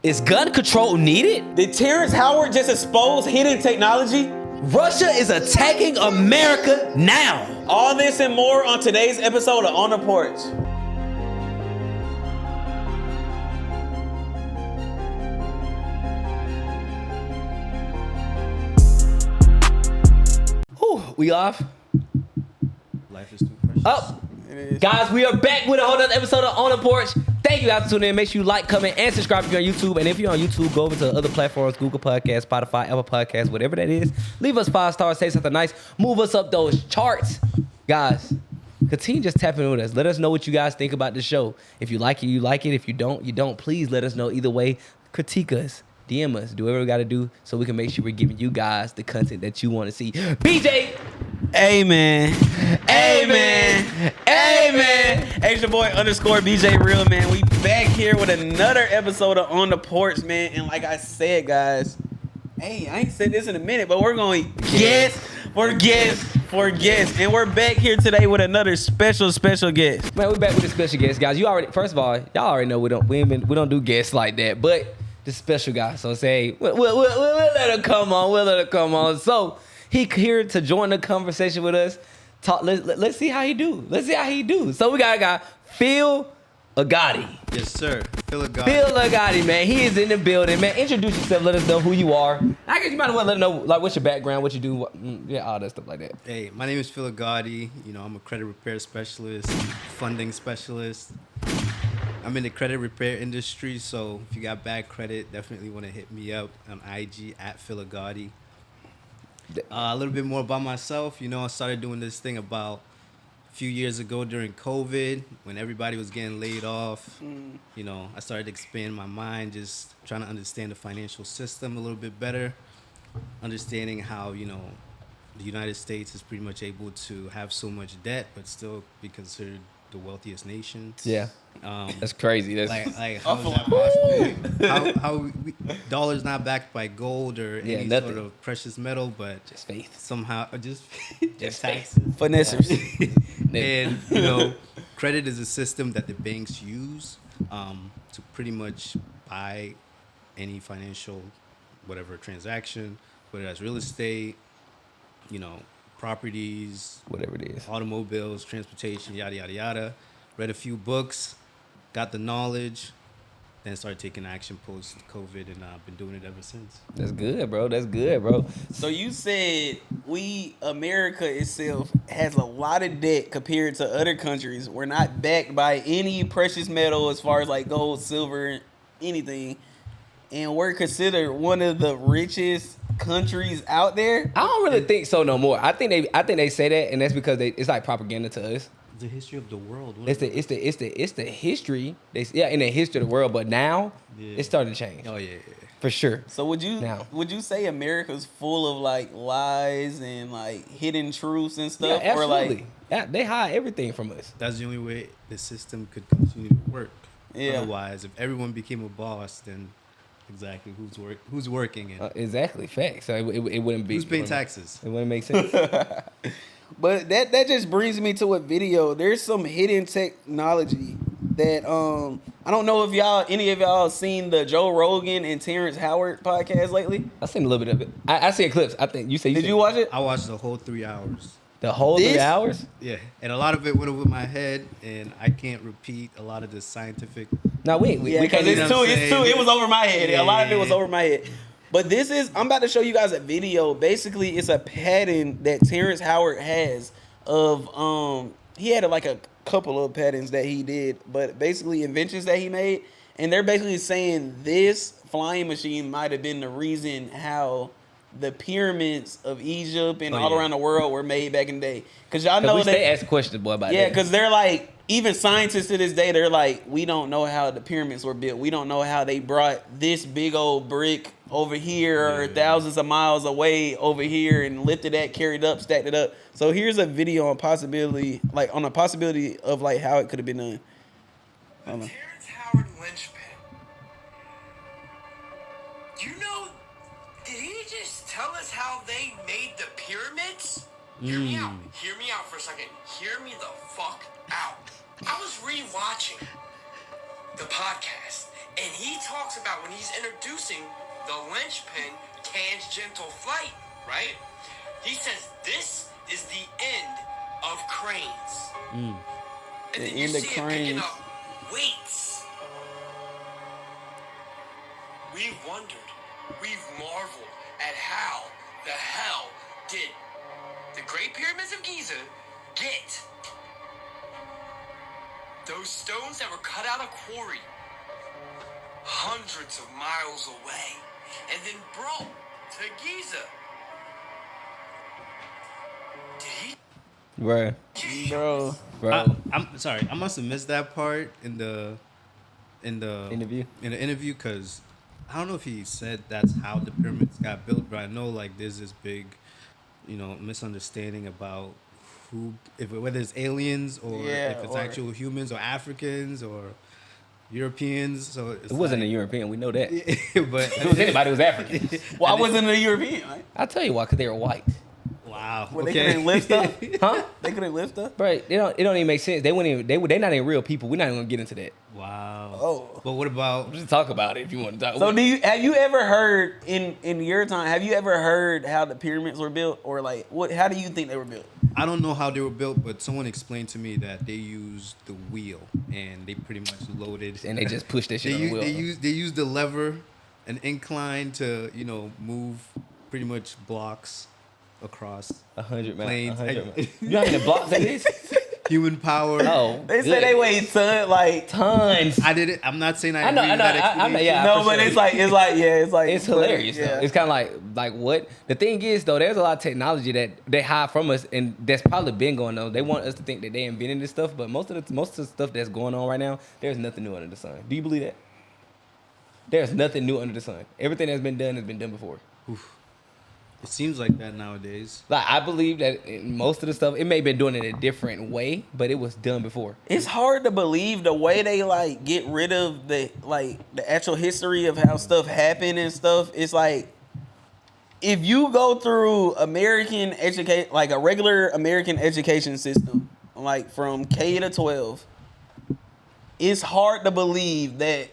Is gun control needed? Did Terrence Howard just expose hidden technology? Russia is attacking America now. All this and more on today's episode of On the Porch. Whew, we off? Life is too precious. Oh, guys, we are back with a whole other episode of On the Porch. Thank you guys for tuning in. Make sure you like, comment, and subscribe if you're on YouTube. And if you're on YouTube, go over to other platforms, Google Podcasts, Spotify, Apple Podcasts, whatever that is. Leave us 5 stars, say something nice. Move us up those charts. Guys, continue just tapping in with us. Let us know what you guys think about the show. If you like it, you like it. If you don't, you don't. Please let us know. Either way, critique us. DM us. Do whatever we got to do so we can make sure we're giving you guys the content that you want to see. BJ! Amen. Amen. Amen. Hey, it's your boy _BJ Real, man. We back here with another episode of On the Porch, man. And like I said, guys, hey, I ain't said this in a minute, but we're going guest for guest. And we're back here today with another special guest. Man, we're back with a special guest, guys. First of all, y'all already know we don't do guests like that, but the special guy. So say we'll let her come on. We'll let her come on. So he here to join the conversation with us. Talk. Let's see how he do. So we got a guy, Phil Agati. Yes, sir. Phil Agati. Phil Agati, man. He is in the building, man. Introduce yourself. Let us know who you are. I guess you might as well let us know like what's your background, what you do, all that stuff like that. Hey, my name is Phil Agati. You know, I'm a credit repair specialist, funding specialist. I'm in the credit repair industry, so if you got bad credit, definitely want to hit me up on IG at Phil Agati. A little bit more about myself. You know, I started doing this thing about a few years ago during COVID when everybody was getting laid off. You know, I started to expand my mind, just trying to understand the financial system a little bit better, understanding how, you know, the United States is pretty much able to have so much debt but still be considered the wealthiest nation. Yeah. That's crazy. That's like how is that possible? how dollars not backed by gold or any nothing. sort of precious metal, but just faith. Somehow just taxes. Finessers. And you know, credit is a system that the banks use to pretty much buy any financial whatever transaction, whether that's real estate, you know, properties, whatever it is, automobiles, transportation, yada yada yada. Read a few books, got the knowledge, then started taking action post COVID, and I've been doing it ever since. That's good, bro. So you said America itself has a lot of debt compared to other countries. We're not backed by any precious metal as far as like gold, silver, anything, and we're considered one of the richest countries out there. I don't really think so no more. I think they say that, and that's because it's like propaganda to us. The history of the world. It's the history. In the history of the world, but now it's starting to change. Oh yeah. For sure. So would you say America's full of like lies and like hidden truths and stuff? Yeah, absolutely. Or like they hide everything from us. That's the only way the system could continue to work. Yeah. Otherwise, if everyone became a boss, then exactly who's working and exactly facts. So it wouldn't be. Who's paying taxes? It wouldn't make sense. But that just brings me to a video. There's some hidden technology that I don't know if any of y'all seen the Joe Rogan and Terrence Howard podcast lately. I seen a little bit of it. I seen clips. I think you said Did you watch it? I watched the whole 3 hours. The whole 3 hours? Yeah, and a lot of it went over my head, and I can't repeat a lot of the scientific. No, we can't. It's too. It was over my head. Yeah. A lot of it was over my head. But I'm about to show you guys a video. Basically, it's a patent that Terrence Howard has of, he had like a couple of patents that he did, but basically inventions that he made. And they're basically saying this flying machine might have been the reason how the pyramids of Egypt and all around the world were made back in the day. Because y'all know that they ask questions, boy, about that. Yeah, because they're like, even scientists to this day, they're like, we don't know how the pyramids were built. We don't know how they brought this big old brick over here or thousands of miles away over here and lifted that, carried up, stacked it up. So here's a video on a possibility of like how it could have been done. Terrence Howard linchpin. You know, did he just tell us how they made the pyramids? Hear me out. Hear me out for a second. Hear me the fuck out. I was rewatching the podcast, and he talks about when he's introducing the linchpin tangential flight, right? He says this is the end of cranes. And The then you end of see it picking cranes. up weights. We've wondered, we've marveled at how the hell did the Great Pyramids of Giza get those stones that were cut out of quarry hundreds of miles away and then brought to Giza. Did he? Bruh. Bro. Bro. I'm sorry. I must have missed that part in the Interview? In the interview, because I don't know if he said that's how the pyramids got built, but I know like there's this big, misunderstanding about whether it's aliens or if it's actual humans or Africans or Europeans. So It wasn't a European. We know that. If but it was anybody, it was African. Why wasn't it a European? Right? I'll tell you why, because they were white. wow. Well, they Okay. couldn't lift up. Huh? They couldn't lift up. Bro, it don't even make sense. They're not even real people. We're not even gonna get into that. Wow. Oh. But what about? Just talk about it if you want to talk. So have you ever heard in your time? Have you ever heard how the pyramids were built, or like what? How do you think they were built? I don't know how they were built, but someone explained to me that they used the wheel and they pretty much loaded. And they just pushed that shit on the wheel. They used the lever, an incline to move pretty much blocks across 100 man. planes. 100. You know how many blocks that is? Human power. Oh, They said they weighed tons. I did it. I'm not saying I know, agree with that explanation. yeah. no, for but sure. it's like It's hilarious yeah. though. It's kind of like what the thing is though. There's a lot of technology that they hide from us, and that's probably been going on. They want us to think that they invented this stuff, but most of the stuff that's going on right now, there's nothing new under the sun. Do you believe that? There's nothing new under the sun. Everything that's been done has been done before. It seems like that nowadays. Like I believe that in most of the stuff, it may have been doing it a different way, but it was done before. It's hard to believe the way they like get rid of the actual history of how stuff happened and stuff. It's like if you go through American educate like a regular American education system, like from K to 12, it's hard to believe that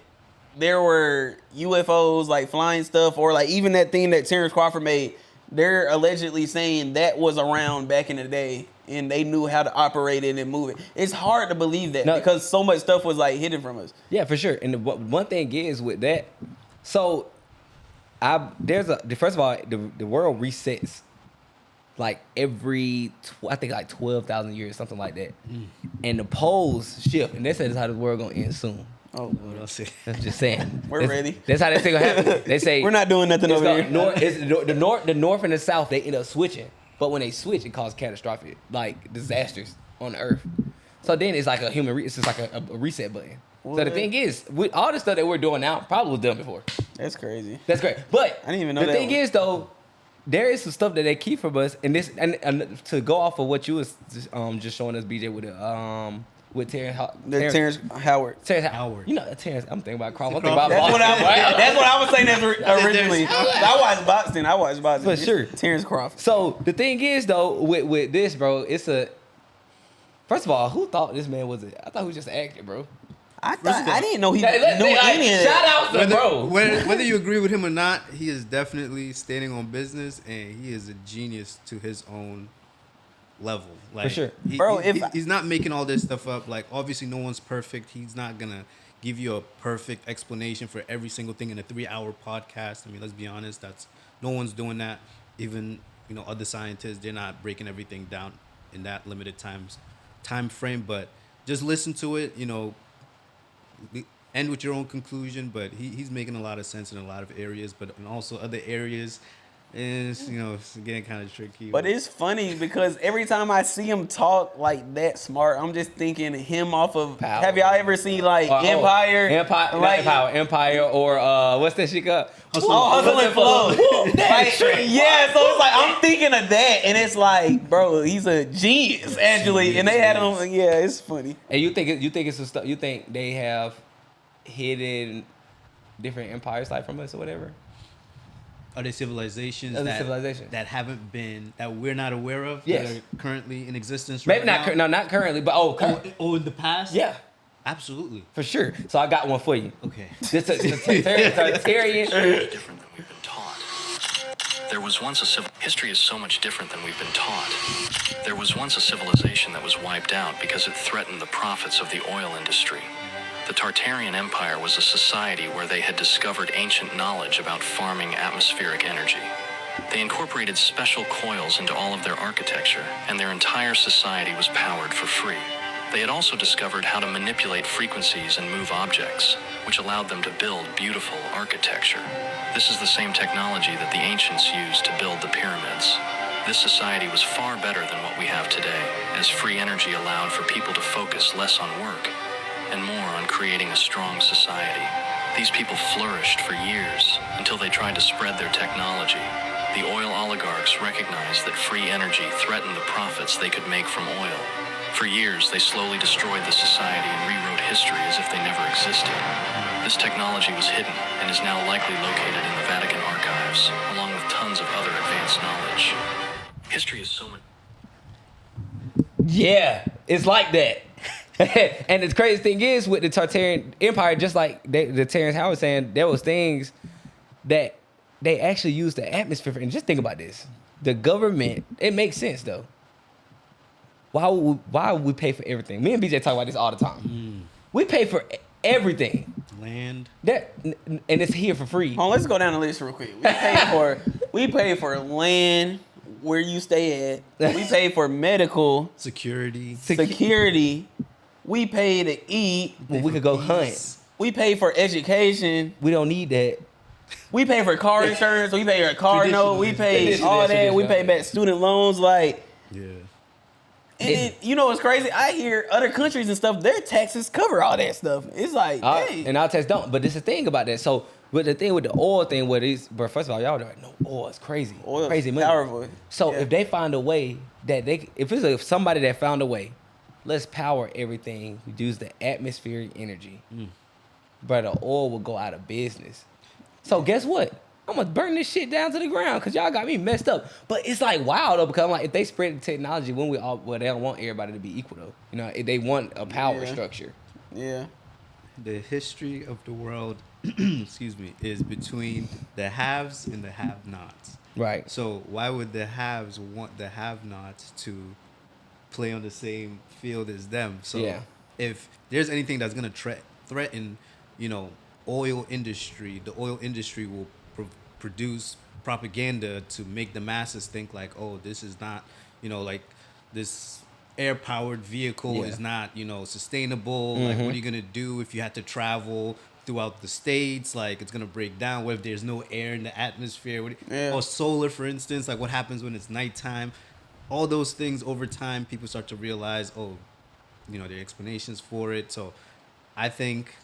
there were UFOs like flying stuff, or like even that thing that Terrence Crawford made. They're allegedly saying that was around back in the day, and they knew how to operate it and move it. It's hard to believe that because so much stuff was like hidden from us. Yeah, for sure. And one thing is with that, so first of all, the world resets like every I think like 12,000 years, something like that, and the poles shift, and they said that's how the world gonna end soon. Oh, What else? I'm just saying. We're ready. That's how that thing gonna happen. They say we're not doing nothing it's over called here. the north and the south, they end up switching. But when they switch, it causes catastrophic like disasters on the earth. So then it's like it's just like a reset button. So the thing is, with all the stuff that we're doing now, probably was done before. That's crazy. That's great. But I didn't even know the that thing one. is though, there is some stuff that they keep from us, and this and to go off of what you was just showing us, BJ, with Terrence Terrence Howard. Howard. You know Terrence. I'm thinking about Crawford. That's That's what I was saying originally. I watched boxing. For It's sure. Terrence Crawford. So the thing is though, with this, bro, it's a. First of all, who thought this man was I thought he was just an actor, bro. I didn't know he knew Hey, any of shout that. out to bro. Whether you agree with him or not, he is definitely standing on business, and he is a genius to his own level. Like, sure. Bro, he's not making all this stuff up. Like, obviously, no one's perfect. He's not gonna give you a perfect explanation for every single thing in a 3-hour podcast. I mean, let's be honest. No one's doing that. Even other scientists, they're not breaking everything down in that limited time frame. But just listen to it. End with your own conclusion, but he's making a lot of sense in a lot of areas, but in also other areas, it's getting kind of tricky. But it's funny because every time I see him talk like that smart, I'm just thinking him off of. Power. Have y'all ever seen like Empire? Empire, or what's that shit called? Hustle and Flow. That Like, shit. yeah, so it's like I'm thinking of that, and it's like, bro, he's a genius actually, and they had him. Yeah, it's funny. And you think it's some stuff? You think they have hidden different empires like from us or whatever? Are there civilizations Other civilizations. that haven't been, that we're not aware of, Yes. that are currently in existence Maybe right not. now? Not currently, but Or in the past? yeah. Absolutely. For sure. So I got one for you. Okay. This is Tartarian. Different than we've been taught. There was once a history is so much different than we've been taught. There was once a civilization that was wiped out because it threatened the profits of the oil industry. The Tartarian Empire was a society where they had discovered ancient knowledge about farming atmospheric energy. They incorporated special coils into all of their architecture, and their entire society was powered for free. They had also discovered how to manipulate frequencies and move objects, which allowed them to build beautiful architecture. This is the same technology that the ancients used to build the pyramids. This society was far better than what we have today, as free energy allowed for people to focus less on work and more on creating a strong society. These people flourished for years until they tried to spread their technology. The oil oligarchs recognized that free energy threatened the profits they could make from oil. For years, they slowly destroyed the society and rewrote history as if they never existed. This technology was hidden and is now likely located in the Vatican archives, along with tons of other advanced knowledge. History is so much. Yeah, it's like that. And the crazy thing is with the Tartarian Empire, just like the Terrence Howard was saying, there was things that they actually used the atmosphere for. And just think about this. The government, it makes sense though. Why would we pay for everything? Me and BJ talk about this all the time. We pay for everything. Land. And it's here for free. Hold on, let's go down the list real quick. We pay for land where you stay at. We pay for medical Security. security. We pay to eat. Well, we could go hunt. We pay for education. We don't need that. We pay for car insurance. We pay our car note. We pay Traditional, all that. We traditional. pay back student loans. Like, Yeah. and then, you know what's crazy? I hear other countries and stuff, their taxes cover all that stuff. It's like, hey. And our tax don't. But this is the thing about that. So, with the thing with the oil thing, what is, but first of all, y'all know, no, oil is crazy. Oil's crazy money. powerful. So Yeah. if they find a way that if somebody that found a way, let's power everything, use the atmospheric energy, but the oil will go out of business. So guess what? I'm gonna burn this shit down to the ground because y'all got me messed up. But it's like wow though, because I'm like, if they spread the technology, when we all, well, they don't want everybody to be equal though. You know, if they want a power structure. Yeah. The history of the world, excuse me, is between the haves and the have-nots. Right. So why would the haves want the have-nots to play on the same field as them? So Yeah. if there's anything that's gonna threaten, oil industry, the oil industry will produce propaganda to make the masses think like, oh, this is not, like this air-powered vehicle is not, sustainable. Like, what are you gonna do if you had to travel throughout the states? Like, it's gonna break down. What if there's no air in the atmosphere? Or solar, for instance. Like, what happens when it's nighttime? All those things over time, people start to realize, oh, there are explanations for it. So, I think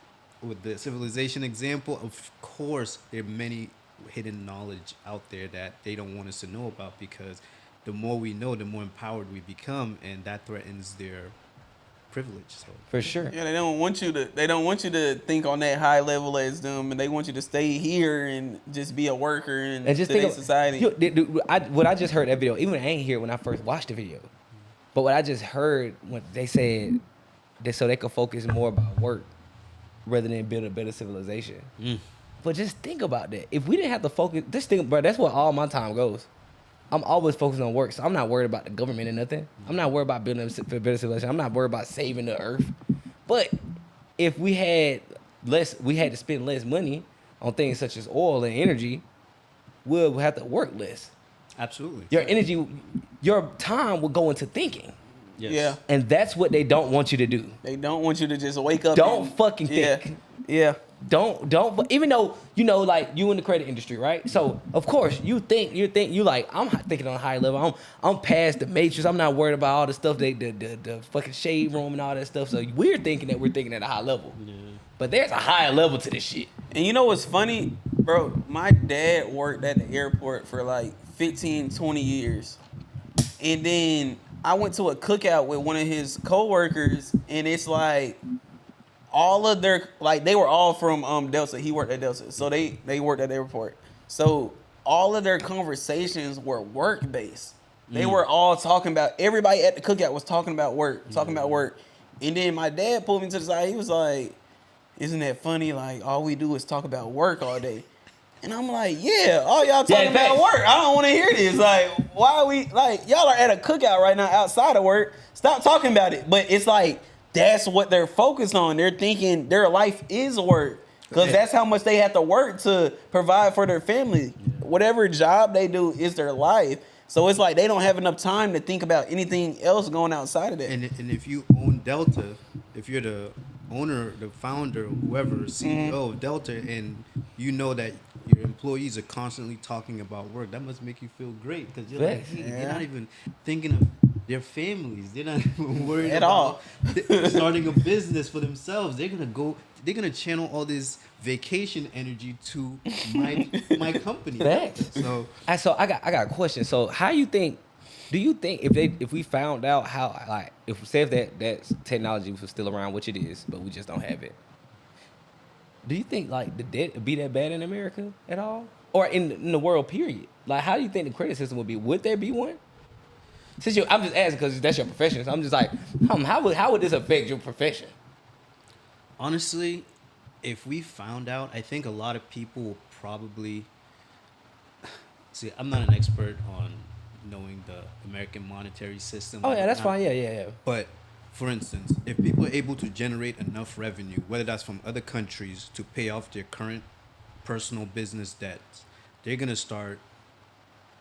with the civilization example, of course, there are many hidden knowledge out there that they don't want us to know about, because the more we know, the more empowered we become, and that threatens their privilege. So For sure. Yeah, they don't want you to think on that high level as them, and they want you to stay here and just be a worker in And just today's think of society. what I just heard that video, even I ain't hear it when I first watched the video, but what I just heard when they said that so they could focus more about work rather than build a better civilization. But just think about that. If we didn't have to focus, just think, bro, that's where all my time goes. I'm always focused on work, so I'm not worried about the government or nothing. I'm not worried about building a better civilization. I'm not worried about saving the earth. But if we had to spend less money on things such as oil and energy, we'll have to work less. absolutely. Your energy, your time will go into thinking. Yes. Yeah. And that's what they don't want you to do. They don't want you to just wake up. Don't and, fucking think. Yeah. Don't, even though, like you in the credit industry, right? So of course you like, I'm thinking on a high level. I'm past the matrix. I'm not worried about all the stuff, the fucking shade room and all that stuff. So we're thinking at a high level. Yeah. But there's a higher level to this shit. And you know what's funny, bro? My dad worked at the airport for like 15, 20 years. And then I went to a cookout with one of his coworkers, and it's like all of their, like, they were all from Delta. He worked at Delta. So they worked at the airport. So all of their conversations were work-based. They were all talking about, everybody at the cookout was talking about work, And then my dad pulled me to the side. He was like, "Isn't that funny? Like all we do is talk about work all day." And I'm like, "Yeah, all y'all talking about work. I don't want to hear this. Like, why are we like y'all are at a cookout right now outside of work? Stop talking about it." But it's like that's what they're focused on. They're thinking their life is work because that's how much they have to work to provide for their family. Whatever job they do is their life. So it's like they don't have enough time to think about anything else going outside of that. And if you own Delta, if you're the owner, the founder, whoever, CEO of Delta, and you know that your employees are constantly talking about work, that must make you feel great because you're like, hey, they're not even thinking of their families. They're not even worried At about all. starting a business for themselves. They're gonna channel all this vacation energy to my company. Facts. So I got a question. So how you think? Do you think if we found out how like if say if that technology was still around, which it is, but we just don't have it? Do you think like the debt would be that bad in America at all, or in the world period? Like how do you think the credit system would be? Would there be one? Since I'm just asking because that's your profession. So I'm just like, how would this affect your profession? honestly, if we found out, I think a lot of people will probably see. I'm not an expert on knowing the American monetary system. Oh yeah, that's fine. Yeah. But for instance, if people are able to generate enough revenue, whether that's from other countries to pay off their current personal business debts, they're gonna start,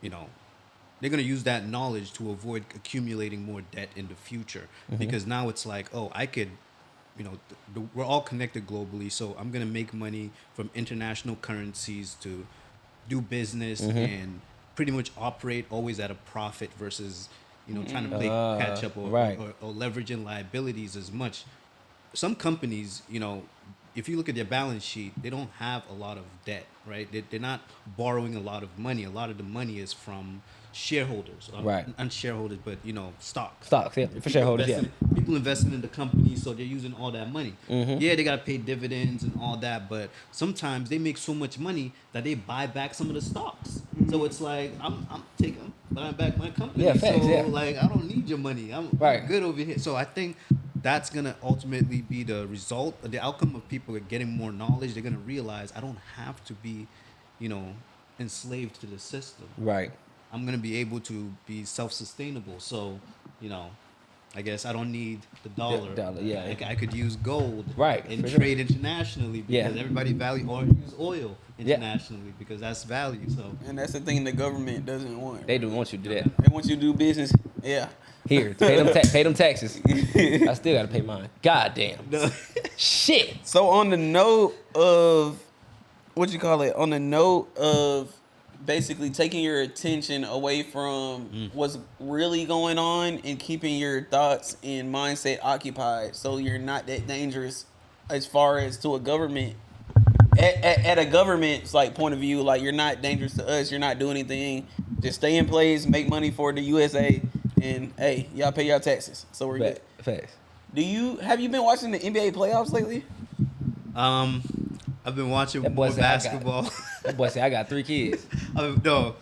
they're gonna use that knowledge to avoid accumulating more debt in the future. Because now it's like, oh, I could, we're all connected globally, so I'm gonna make money from international currencies to do business and pretty much operate always at a profit versus trying to play catch up or leveraging liabilities as much. Some companies, if you look at their balance sheet, they don't have a lot of debt, right? They're not borrowing a lot of money. A lot of the money is from shareholders, not shareholders, but stocks. Stocks, yeah, for shareholders, People investing in the company, so they're using all that money. Yeah, they gotta pay dividends and all that, but sometimes they make so much money that they buy back some of the stocks. So it's like I'm buying back my company. Yeah, facts, so yeah. like I don't need your money. I'm good over here. So I think that's gonna ultimately be the result, the outcome of people getting more knowledge. They're gonna realize I don't have to be, enslaved to the system. Right. I'm gonna be able to be self-sustainable. So, I guess I don't need the dollar. Yeah. I could use gold. Right, And for trade internationally because everybody value, or use oil internationally because that's value. So. And that's the thing the government doesn't want. They don't want you to do that. They want you to do business. Yeah. Here, pay them taxes. I still gotta pay mine. God damn. Shit. So on the note of on the note of basically taking your attention away from what's really going on and keeping your thoughts and mindset occupied so you're not that dangerous as far as to a government. At a government's point of view, you're not dangerous to us, you're not doing anything. Just stay in place, make money for the USA, and hey, y'all pay y'all taxes. So we're good. Facts. Have you been watching the NBA playoffs lately? I've been watching That boy more said basketball. That boy said I got 3 kids. No,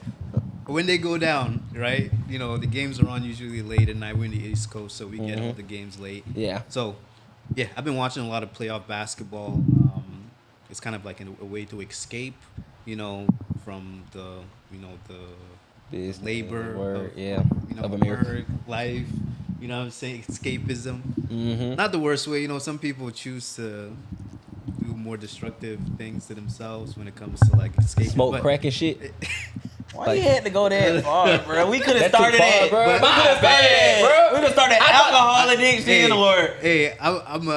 when they go down, right? The games are on usually late at night. We're in the East Coast, so we get all the games late. Yeah. So, yeah, I've been watching a lot of playoff basketball. It's kind of like a way to escape, from the, the Business, labor work, of, of America. work, life. You know what I'm saying? Escapism. Mm-hmm. Not the worst way. Some people choose to do more destructive things to themselves when it comes to escaping. Smoke crack and shit. Why you had to go that far, bro? We could have That's too started far, it. bro. We could have started bro. We could have started alcohol addiction or. Hey, I'm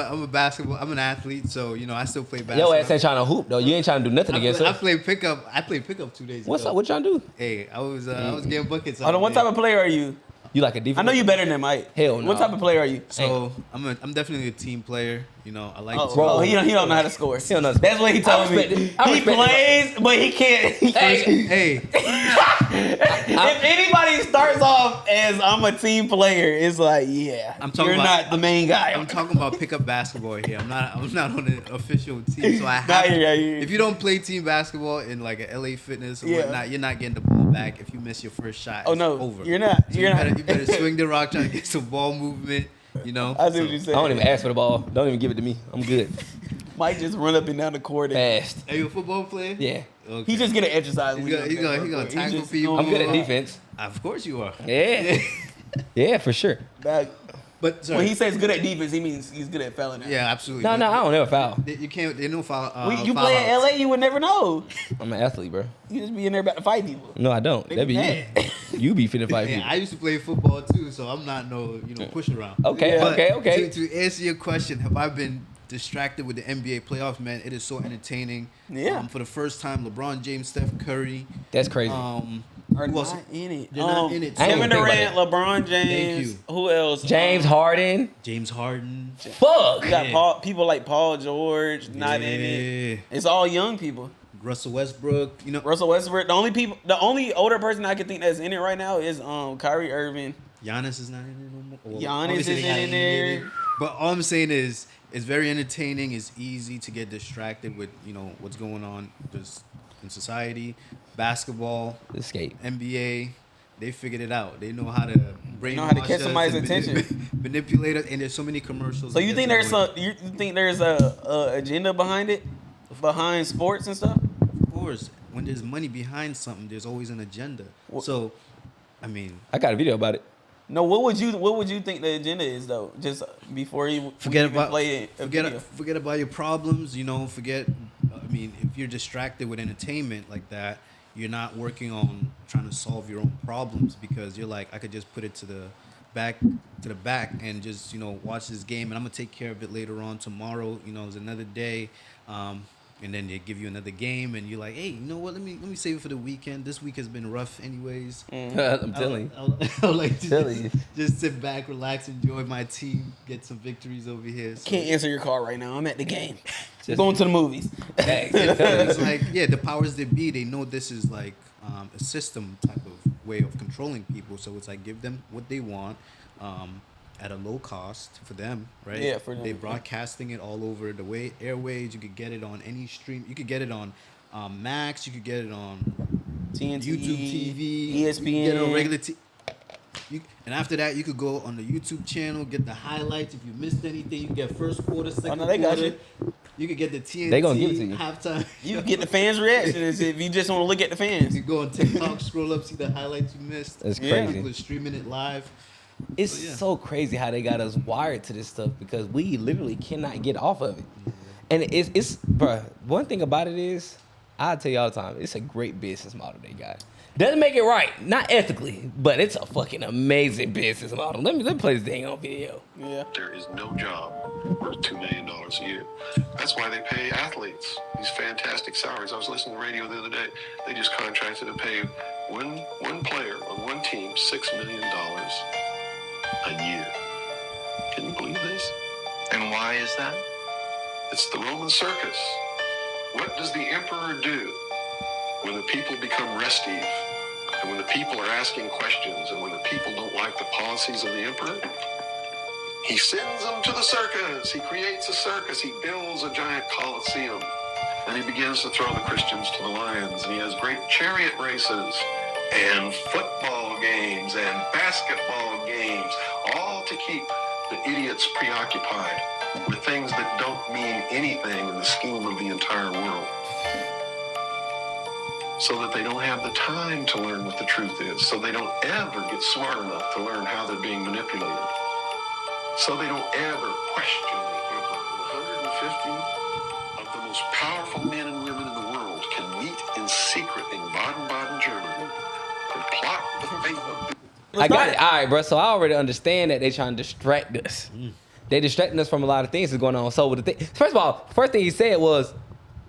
an athlete, so I still play basketball. Your ass ain't trying to hoop though. You ain't trying to do nothing against I us. played pickup. I played pickup 2 days ago. What's up? What y'all do? Hey, I was getting buckets. Hold on, what type of player are you? You like a defense? I know you better than Mike. Hell no. What type of player are you? So I'm definitely a team player. I like. Oh, he don't know how to score. He don't know. That's what he told me. He plays, but he can't. Hey, If anybody starts off as I'm a team player, it's you're not the main guy. I'm talking about pickup basketball here. I'm not on an official team, so I have. If you don't play team basketball in an LA Fitness or whatnot, you're not getting the ball back. If you miss your first shot, Oh no, it's over. you're not. So you better swing the rock, trying to get some ball movement. You know, I see what you I said. don't even ask for the ball. Don't even give it to me. I'm good. Might just run up and down the court. And Fast. Are you a football player? Yeah. Okay. he just get an exercise. He's when gonna- he he's gonna- he's gonna He tackle just people. I'm good at gonna- defense. Of course you are. Yeah. Yeah, for sure. Back. But sorry. When he says good at defense, he means he's good at fouling. yeah, absolutely. No, I don't ever foul. You can't. They don't foul. You foul play in outs. LA, you would never know. I'm an athlete, bro. You just be in there about to fight people. No, I don't. They That'd be be you. You be finna fight Yeah, people. I used to play football too, so I'm not push around. Okay, Yeah. okay. To answer your question, have I been distracted with the NBA playoffs? Man, it is so entertaining. Yeah. For the first time, LeBron James, Steph Curry. That's crazy. Are Who else? not in it. They're not in it. I ain't Kevin even think Durant, LeBron James. you. Who else? James Harden. James Harden. Fuck. You got Yeah. people like Paul George not in it. It's all young people. Russell Westbrook. You know. Russell Westbrook. The only older person I can think that's in it right now is Kyrie Irving. Giannis is not in it no more. Well, Giannis obviously isn't they got in there. But all I'm saying is, it's very entertaining. It's easy to get distracted with what's going on just in society, basketball, Escape. NBA. They figured it out. They know how to brainwash know how to catch us somebody's and attention. manipulate us, and there's so many commercials. So you think there's a agenda behind it, behind sports and stuff? Of course, when there's money behind something, there's always an agenda. So, I mean, I got a video about it. No, what would you think the agenda is though? Just before you forget even about play a video. forget about your problems. Forget. I mean, if you're distracted with entertainment like that, you're not working on trying to solve your own problems, because you're like, I could just put it to the back and just watch this game, and I'm gonna take care of it later on tomorrow. It's another day. And then they give you another game, and you're like, hey, you know what? Let me save it for the weekend. This week has been rough, anyways. I'm telling you. I'll like to Telling you. just sit back, relax, enjoy my team, get some victories over here. So Can't answer your call right now. I'm at the game. Just- Going to the movies. Facts. I'm telling you. it's like, yeah, the powers that be, they know this is like a system type of way of controlling people. So it's like, give them what they want. At a low cost for them, right? Yeah, for them. They're broadcasting it all over the airways. You could get it on any stream. You could get it on Max. You could get it on TNT, YouTube TV. ESPN. You could get it on regular and after that, you could go on the YouTube channel, get the highlights. If you missed anything, you can get first quarter, second no, they got quarter. you. You could get the TNT They gonna give it to you. halftime. You get the fans' reactions if you just want to look at the fans. You go on TikTok, scroll up, see the highlights you missed. That's Yeah. crazy. People are streaming it live. It's So, yeah. so crazy how they got us wired to this stuff, because we literally cannot get off of it. And it's bruh, one thing about it is, I tell you all the time, it's a great business model they got. Doesn't make it right, not ethically, but it's a fucking amazing business model. Let me play this thing on video. Yeah. There is no job worth $2 million a year. That's why they pay athletes these fantastic salaries. I was listening to the radio the other day. They just contracted to pay one player on one team $6 million a year. Can you believe this? And why is that? It's the Roman circus. What does the emperor do when the people become restive, and when the people are asking questions, and when the people don't like the policies of the emperor? He sends them to the circus. He creates a circus. He builds a giant Colosseum. And he begins to throw the Christians to the lions. And he has great chariot races and football games and basketball games, all to keep the idiots preoccupied with things that don't mean anything in the scheme of the entire world, so that they don't have the time to learn what the truth is, so they don't ever get smart enough to learn how they're being manipulated, so they don't ever question the emperor. 150 of the most powerful men and women in the world can meet in secret in Baden-Baden, Germany, and plot the fate of I got it. All right, bro. So I already understand that they trying to distract us. They distracting us from a lot of things that's going on. So with the thing, first of all, first thing he said was,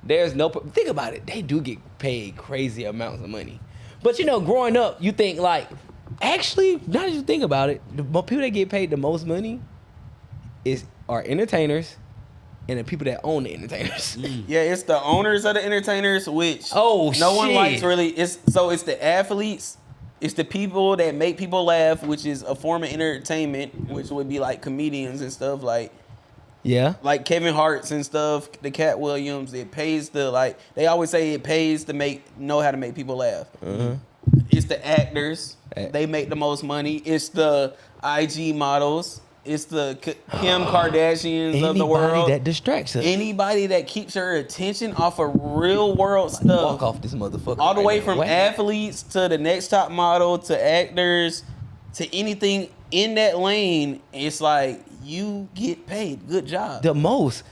"There's no." Think about it. They do get paid crazy amounts of money, but growing up, you think like, actually, now that you think about it, the people that get paid the most money are entertainers and the people that own the entertainers. Yeah, it's the owners of the entertainers, which Oh, no one shit. likes really. It's the athletes, it's the people that make people laugh, which is a form of entertainment, which would be like comedians and stuff like Yeah. Kevin Hart's and stuff, the Cat Williams. It pays they always say it pays to know how to make people laugh. It's the actors, they make the most money. It's the IG models, It's the Kim Kardashians of the world. Anybody that distracts her. Anybody that keeps her attention off of real world stuff. Walk off this motherfucker. All the right way now. from What? athletes to the next top model to actors to anything in that lane. It's like you get paid. Good job. The most.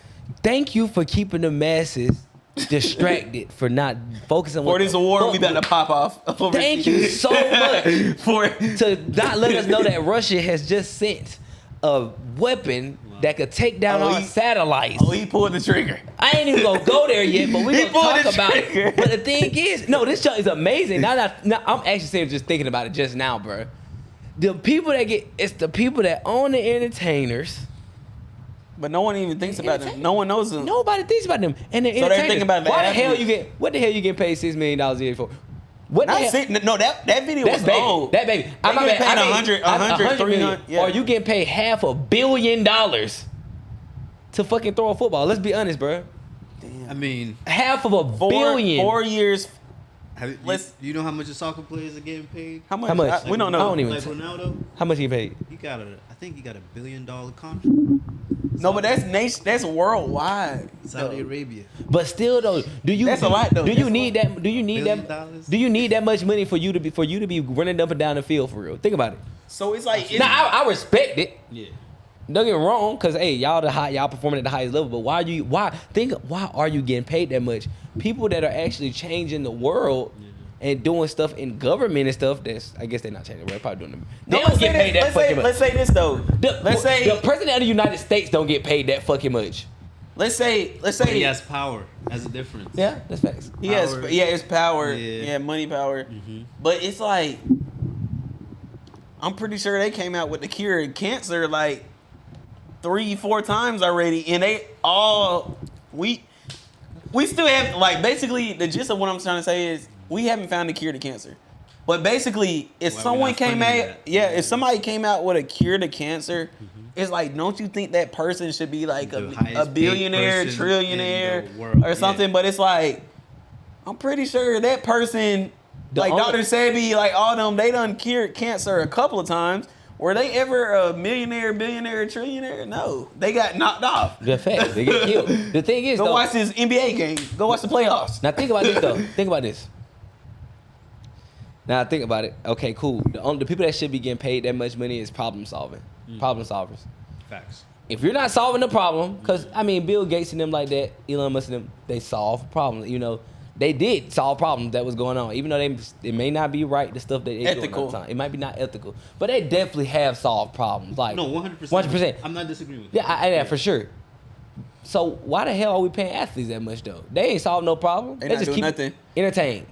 Thank you for keeping the masses distracted for not focusing For on this award, we about to pop off. Thank you so much for to not let us know that Russia has just sent a weapon that could take down our satellites. Oh, he pulled the trigger. I ain't even gonna go there yet, but we He gonna pulled talk the about trigger. it. But the thing is, no, this show is amazing. Now I'm actually saying just thinking about it just now, bro. The people that it's the people that own the entertainers. But no one even thinks about them. No one knows them. Nobody thinks about them. And the So they're entertainers. thinking about the Why the hell athletes. what the hell you getting paid $6 million a year for? What the Not hell? sick. No, that video That's was baby. old. That baby. They getting paid 100, 100 300. million. Yeah. Or you getting paid $500 million to fucking throw a football. Let's be honest, bro. I mean, $500 million. 4 years. you know how much a soccer players are getting paid? How much? How much? We don't I know. don't even- Like Ronaldo, How much you paid? I think he got $1 billion contract. No, but that's worldwide. Saudi Arabia. But still though, That's a lot, though. Do you That's need that? Do you need $1 billion? that? Do you need that much money for you to be running up and down the field for real? Think about it. So it's like Now I respect it. Yeah. Don't get me wrong, cause hey, y'all performing at the highest level. But why are you getting paid that much? People that are actually changing the world and doing stuff in government and stuff. I guess they're not changing the world. Probably doing them. They No, don't get paid that fucking much. Let's say this though. The president of the United States don't get paid that fucking much. Let's say But he has power. That's the difference. Yeah, that's facts. he has Power. it's power. Yeah. Yeah, money power. Mm-hmm. But it's like I'm pretty sure they came out with the cure of cancer like 3-4 times already, and they all we still have like basically the gist of what I'm trying to say is we haven't found the cure to cancer. But basically, if Why we someone not came funding out, that? if somebody came out with a cure to cancer, it's like, don't you think that person should be like The a highest paid billionaire, person trillionaire, in the world, or something? yeah. But it's like, I'm pretty sure that person, like only- Dr. Sebi, like all them, they done cured cancer a couple of times. Were they ever a millionaire, billionaire, trillionaire? No, they got knocked off. The fact they get killed. The thing is, Go though, watch this NBA game. Go watch the playoffs. now think about this though. Think about this. Now think about it. Okay, cool. The people that should be getting paid that much money is problem solving. Problem solvers. Facts. If you're not solving the problem, because I mean, Bill Gates and them like that, Elon Musk and them, they solve problems. You know, they did solve problems that was going on, even though it may not be right. The stuff that they doing Ethical. all the time, it might be not ethical, but they definitely have solved problems. Like No, 100%. 100%. I'm not disagreeing with Yeah, yeah, for sure. So why the hell are we paying athletes that much though? They ain't solving no problem. They They not just doing keep nothing. entertained.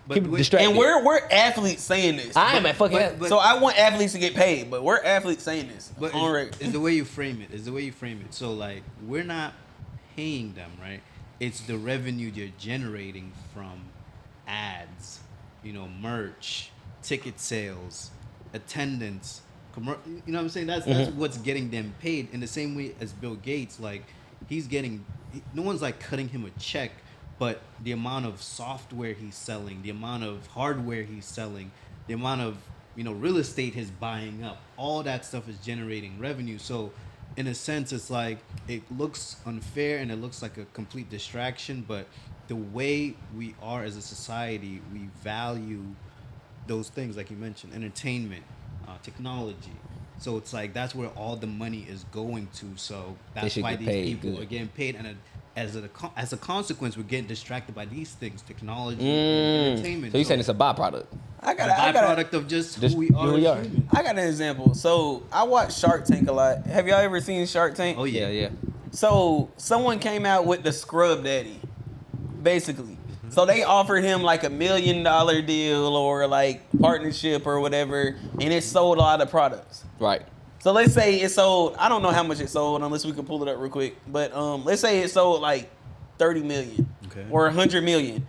But Keep we- distracted. And we're athletes saying this. I am at fucking. but- So I want athletes to get paid, but we're athletes saying this. But on record. it's the way you frame it. It's the way you frame it. So like we're not paying them, right? It's the revenue you're generating from ads, merch, ticket sales, attendance, you know what I'm saying? That's what's getting them paid. In the same way as Bill Gates, like no one's like cutting him a check, but the amount of software he's selling, the amount of hardware he's selling, the amount of real estate he's buying up, all that stuff is generating revenue. So in a sense, it's like it looks unfair and it looks like a complete distraction, but the way we are as a society, we value those things like you mentioned, entertainment, technology. So it's like that's where all the money is going to. So that's should why get these paid people good. are getting paid, and as a consequence, we're getting distracted by these things, technology, and entertainment. So you saying it's a byproduct? I a got byproduct of just Just who we are. who we as are. humans. I got an example. So I watch Shark Tank a lot. Have y'all ever seen Shark Tank? Oh Yeah, yeah, yeah. So someone came out with the Scrub Daddy, basically. So they offered him like $1 million deal or like partnership or whatever, and it sold a lot of products. Right. So let's say it sold, I don't know how much it sold unless we can pull it up real quick, but let's say it sold like 30 million Okay. or 100 million.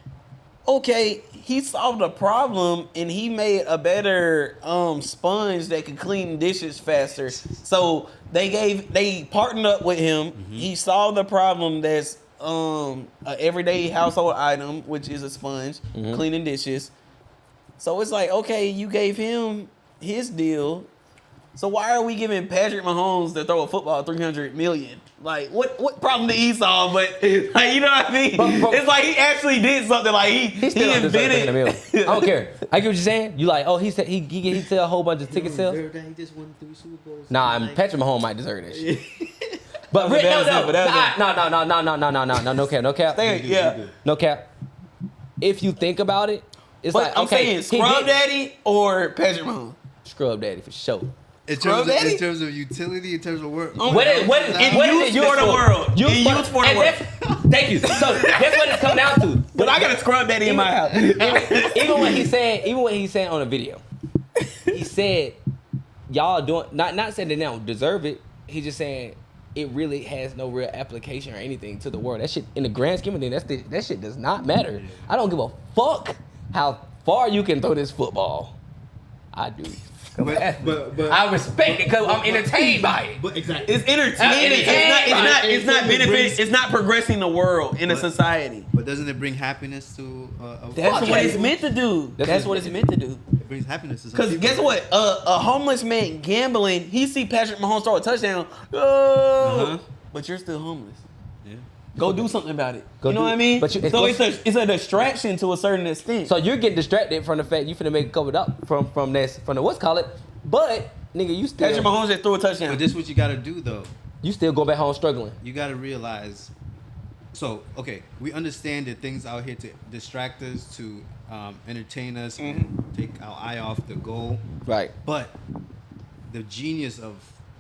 Okay, he solved a problem and he made a better sponge that could clean dishes faster. So they partnered up with him. He solved the problem that's an everyday household item, which is a sponge, cleaning dishes. So it's like, okay, you gave him his deal. So why are we giving Patrick Mahomes to throw a football $300 million? Like, what problem did he solve? But like, you know what I mean? It's like he actually did something. Like he invented. I don't care. I get what you're saying. You like, oh, he said he sell a whole bunch of ticket sales. He just won 3 Super Bowls. Nah, Patrick Mahomes might deserve that shit. But No cap. Yeah. No cap. If you think about it, it's But like, I'm okay, saying Scrub Daddy or Patrick Mahomes. Scrub Daddy for sure. In Scrub Daddy? in terms of utility, in terms of work. What is it used for the world? Used In use for the and world. Thank you. So that's what it's come down to. But I got a Scrub Daddy in my house. Even when he said on the video, he said y'all doing not saying they don't deserve it. He's just saying it really has no real application or anything to the world. That shit in the grand scheme of things, that shit does not matter. I don't give a fuck how far you can throw this football. I do. But I respect it because I'm entertained by it. But exactly. It's entertaining. It's not benefits. It's not progressing the world in a society. But doesn't it bring happiness to a That's what it's meant to do. That's what it's meant to do. It brings happiness to some Because people. guess what? A homeless man gambling, he see Patrick Mahomes throw a touchdown. Oh, but you're still homeless. Yeah. Go do something about it. Go You know do what I it. mean? But it's a distraction to a certain extent. So you're getting distracted from the fact you finna make a couple up from the what's call it, but nigga, you still Patrick Mahomes just threw a touchdown. But this is what you got to do, though. you still go back home struggling. You got to realize. So, okay, we understand that things out here to distract us, to entertain us, and take our eye off the goal. Right. But the genius of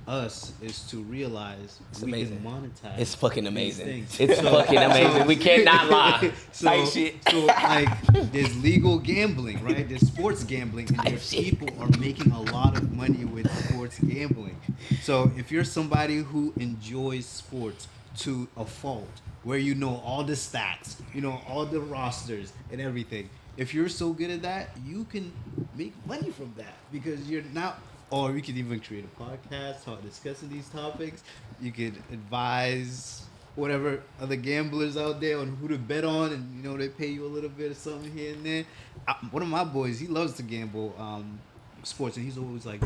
us is to realize we amazing. can monetize. It's fucking these amazing. things. It's fucking amazing. We cannot lie. So, Type shit. so like, there's legal gambling, right? There's sports gambling, and there's people are making a lot of money with sports gambling. So if you're somebody who enjoys sports to a fault, where you know all the stats, you know all the rosters and everything, if you're so good at that, you can make money from that because you're not. Or you could even create a podcast discussing these topics. You could advise whatever other gamblers out there on who to bet on, and you know they pay you a little bit of something here and there. One of my boys, he loves to gamble sports, and he's always like,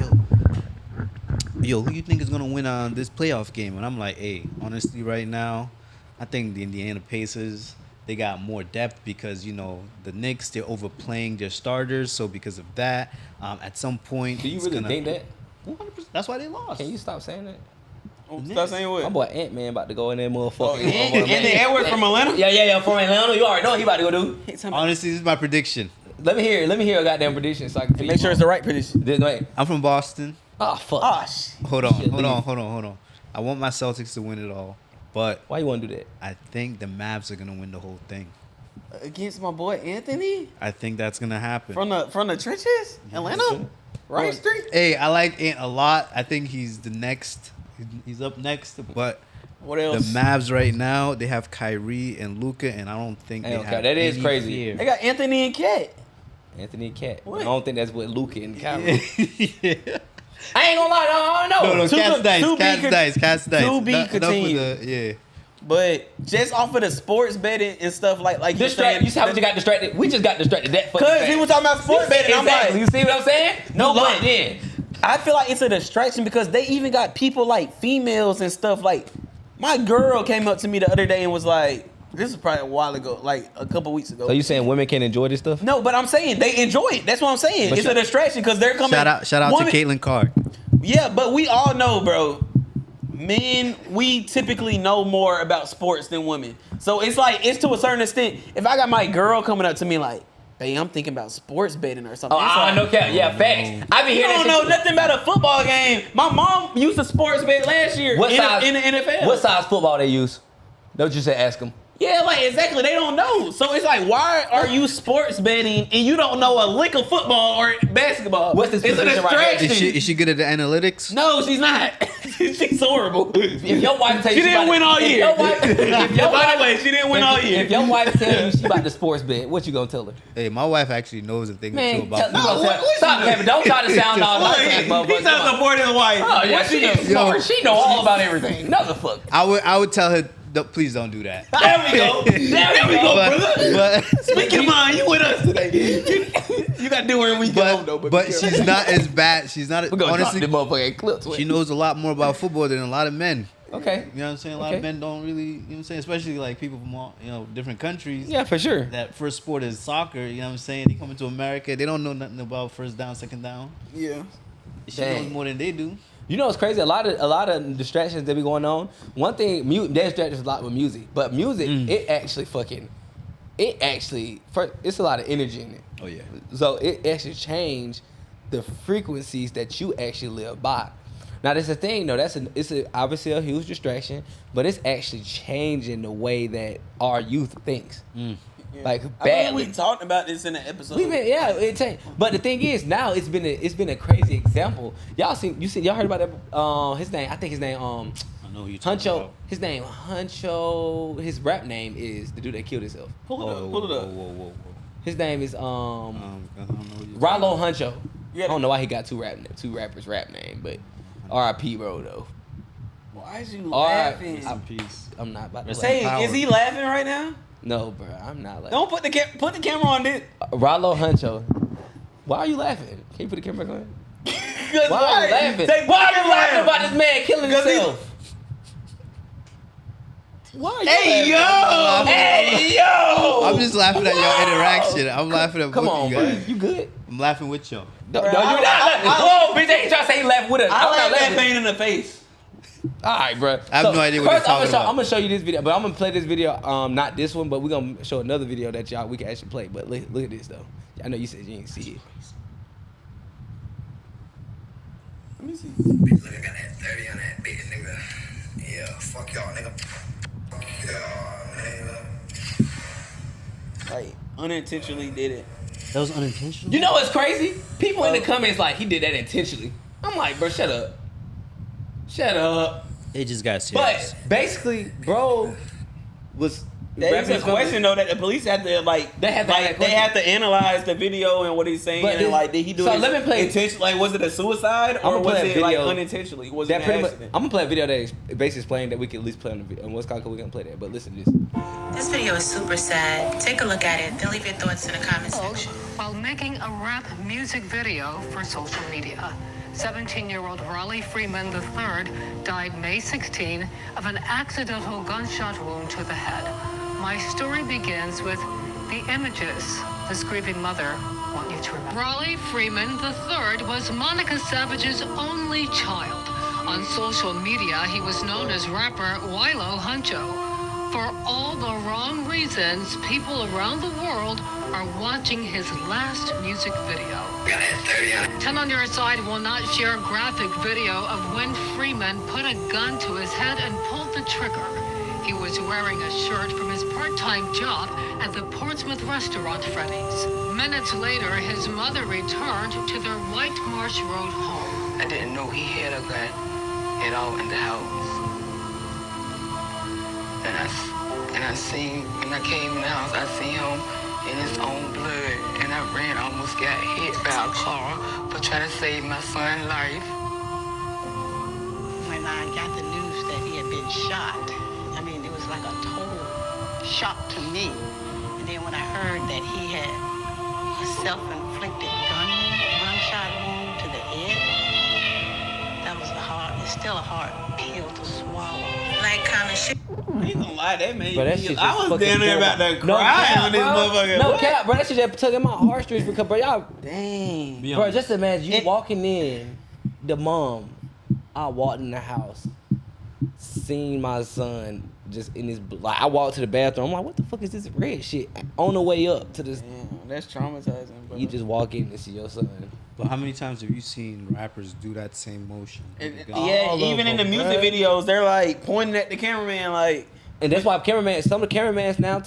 yo, who you think is gonna win on this playoff game? And I'm like, hey, honestly, right now, I think the Indiana Pacers. They got more depth because, you know, the Knicks, they're overplaying their starters. So because of that, at some point... Do you really think that? 100%. That's why they lost. Can you stop saying that? Stop saying what? My boy Ant-Man about to go in there, motherfucker. Oh, Anthony Edwards from Atlanta? Yeah, from Atlanta. You already know what he about to go do. Honestly, this is my prediction. Let me hear a goddamn prediction so I can Make sure it's the right prediction. Wait. I'm from Boston. Oh, fuck. Oh, shit. Hold on. I want my Celtics to win it all. But Why you want to do that? I think the Mavs are going to win the whole thing. Against my boy Anthony? I think that's going to happen. From the trenches? Atlanta? Right Street? Hey, I like Ant a lot. I think he's the next. He's up next. But What else? the Mavs right now, they have Kyrie and Luka, and I don't think they Hey, okay, have that is any crazy. fear. They got Anthony and Cat. Anthony and Cat. What? I don't think that's what Luka and Kyrie. Yeah. I ain't gonna lie, I don't know. No, To Cat's be- dice. to be Cat's con- dice. Cat's dice. to be Enough with continued. yeah. But just off of the sports betting and stuff like you're saying, You see how we just got distracted? We just got distracted that fucking because fast. he was talking about sports betting. I'm Exactly. like, You see what I'm saying? No Look. but then. I feel like it's a distraction because they even got people like females and stuff. Like my girl came up to me the other day and was like, this is probably a while ago, like a couple weeks ago. So you saying women can't enjoy this stuff? No, but I'm saying they enjoy it. That's what I'm saying. But It's a distraction because they're coming. Shout out women- to Caitlin Carr. Yeah, but we all know, bro. Men, we typically know more about sports than women. So it's like, it's to a certain extent. If I got my girl coming up to me like, hey, I'm thinking about sports betting or something. Oh, it's I like, know, Cat. Yeah, facts. I be you hearing don't that know shit. nothing about a football game. My mom used to sports bet last year What size, in the NFL. What size football they use? Don't you say ask them. Yeah, like exactly. They don't know. So it's like, why are you sports betting and you don't know a lick of football or basketball? What's this It's a position right here? distraction. Is she good at the analytics? No, she's not. She's horrible. If your wife tell you She didn't win all year. By the way, she didn't win all year. If your wife tell you she about to sports bet, what you gonna tell her? Hey, my wife actually knows a thing or two Man, about tell, football. stop, Kevin. Don't try to sound all Look, like that, he's not supporting his wife. Oh yeah, What she do? is smart. She know all about everything. Motherfucker. I would tell her, please don't do that. There we go. There we go, brother. But Speak your mind. You with us today. You You got to do it when we go home, though. But she's not as bad. She's not. We're gonna Honestly, drop them motherfucking clips. she knows a lot more about football than a lot of men. Okay. You know what I'm saying? A lot of men don't really, you know what I'm saying? Especially like people from all, different countries. Yeah, for sure. That first sport is soccer, you know what I'm saying? They come into America, they don't know nothing about first down, second down. Yeah. She knows more than they do. You know what's crazy? A lot of distractions that be going on. One thing, there's distractions a lot with music, but music, it's a lot of energy in it. Oh yeah. So it actually changed the frequencies that you actually live by. Now that's the thing, though. It's obviously a huge distraction, but it's actually changing the way that our youth thinks. Like badly. I think we talked about this in the episode. It changed. But the thing is, now it's been a crazy example. Y'all heard about that? His name, I think his name I know who you talking Huncho. about. His name Huncho. His rap name is the dude that killed himself. Pull it up. Whoa. His name is I don't know who you Rollo Huncho. Yeah. I don't know why he got two rappers rap name, but R.I.P. bro though. Why is you Alright. laughing? Rest in peace. I'm not about to Rest laugh. in power. Is he laughing right now? No, bro, I'm not laughing. Don't put the camera on this. Rollo Huncho. Why are you laughing? Can you put the camera back on? Why Why are you laughing? Say, Why are you laughing about this man killing 'Cause he- himself? Why are you Hey laughing? yo! Hey yo! I'm just laughing at your interaction. I'm laughing at Come both on, you bro. guys. You good? I'm laughing with y'all. No, you're not laughing. Whoa, bitch, they ain't trying to say he laughing with us. I I'm not laughed that laughing. pain in the face. All right, bro. I have no idea what first, you're talking about. I'm gonna show you this video, but I'm gonna play this video. Not this one, but we're gonna show another video that we can actually play. But look at this though. I know you said you didn't see it. Let me see. Bitch, look, I got that 30 on that bitch, nigga. Yeah, fuck y'all, nigga. Fuck y'all, nigga. Like unintentionally did it. That was unintentional? You know what's crazy? People in the comments like he did that intentionally. I'm like, bro, shut up. Shut up. It just got serious. But basically, bro was. That is a question though that the police have to They have to ask that they question. have to analyze the video and what he's saying But and like did he do so it let me play- intentionally? Like was it a suicide I'ma or was play a it like video unintentionally? Was it That an pretty much. accident? I'm gonna play a video that is basically explaining that we can at least play on the video. And what's called, we're gonna play that. But listen to this. This video is super sad. Take a look at it, then leave your thoughts in the comment section. While making a rap music video for social media. 17-year-old Raleigh Freeman III died May 16 of an accidental gunshot wound to the head. My story begins with the images this grieving mother want you to remember. Raleigh Freeman III was Monica Savage's only child. On social media, he was known as rapper Wilo Huncho. For all the wrong reasons, people around the world are watching his last music video. Got that 30 on 10 on Your Side will not share a graphic video of when Freeman put a gun to his head and pulled the trigger. He was wearing a shirt from his part-time job at the Portsmouth restaurant Freddy's. Minutes later, his mother returned to their White Marsh Road home. I didn't know he had a gun at all in the house. And I seen, when I came in the house, I seen him in his own blood. And I ran, almost got hit by a car for trying to save my son's life. When I got the news that he had been shot, I mean, it was like a total shock to me. And then when I heard that he had a self-inflicted gunshot wound to the head, that was it's still a hard pill to swallow. Like, comment, share. I ain't gonna lie, that made Bro, that me. shit I just was fucking down there killed about my- to cry on this motherfucker. No What? cap, bro. That shit just tugging my heartstrings because, bro, y'all. Dang. Bro, just imagine you walking in, the mom. I walked in the house, seen my son just in his like. I walked to the bathroom. I'm like, what the fuck is this red shit? On the way up to this, Damn, that's traumatizing, bro. you just walk in and see your son. But how many times have you seen rappers do that same motion? Yeah, All even of in the them, music bruh. videos, they're like pointing at the cameraman, like. And that's why some of the cameramen now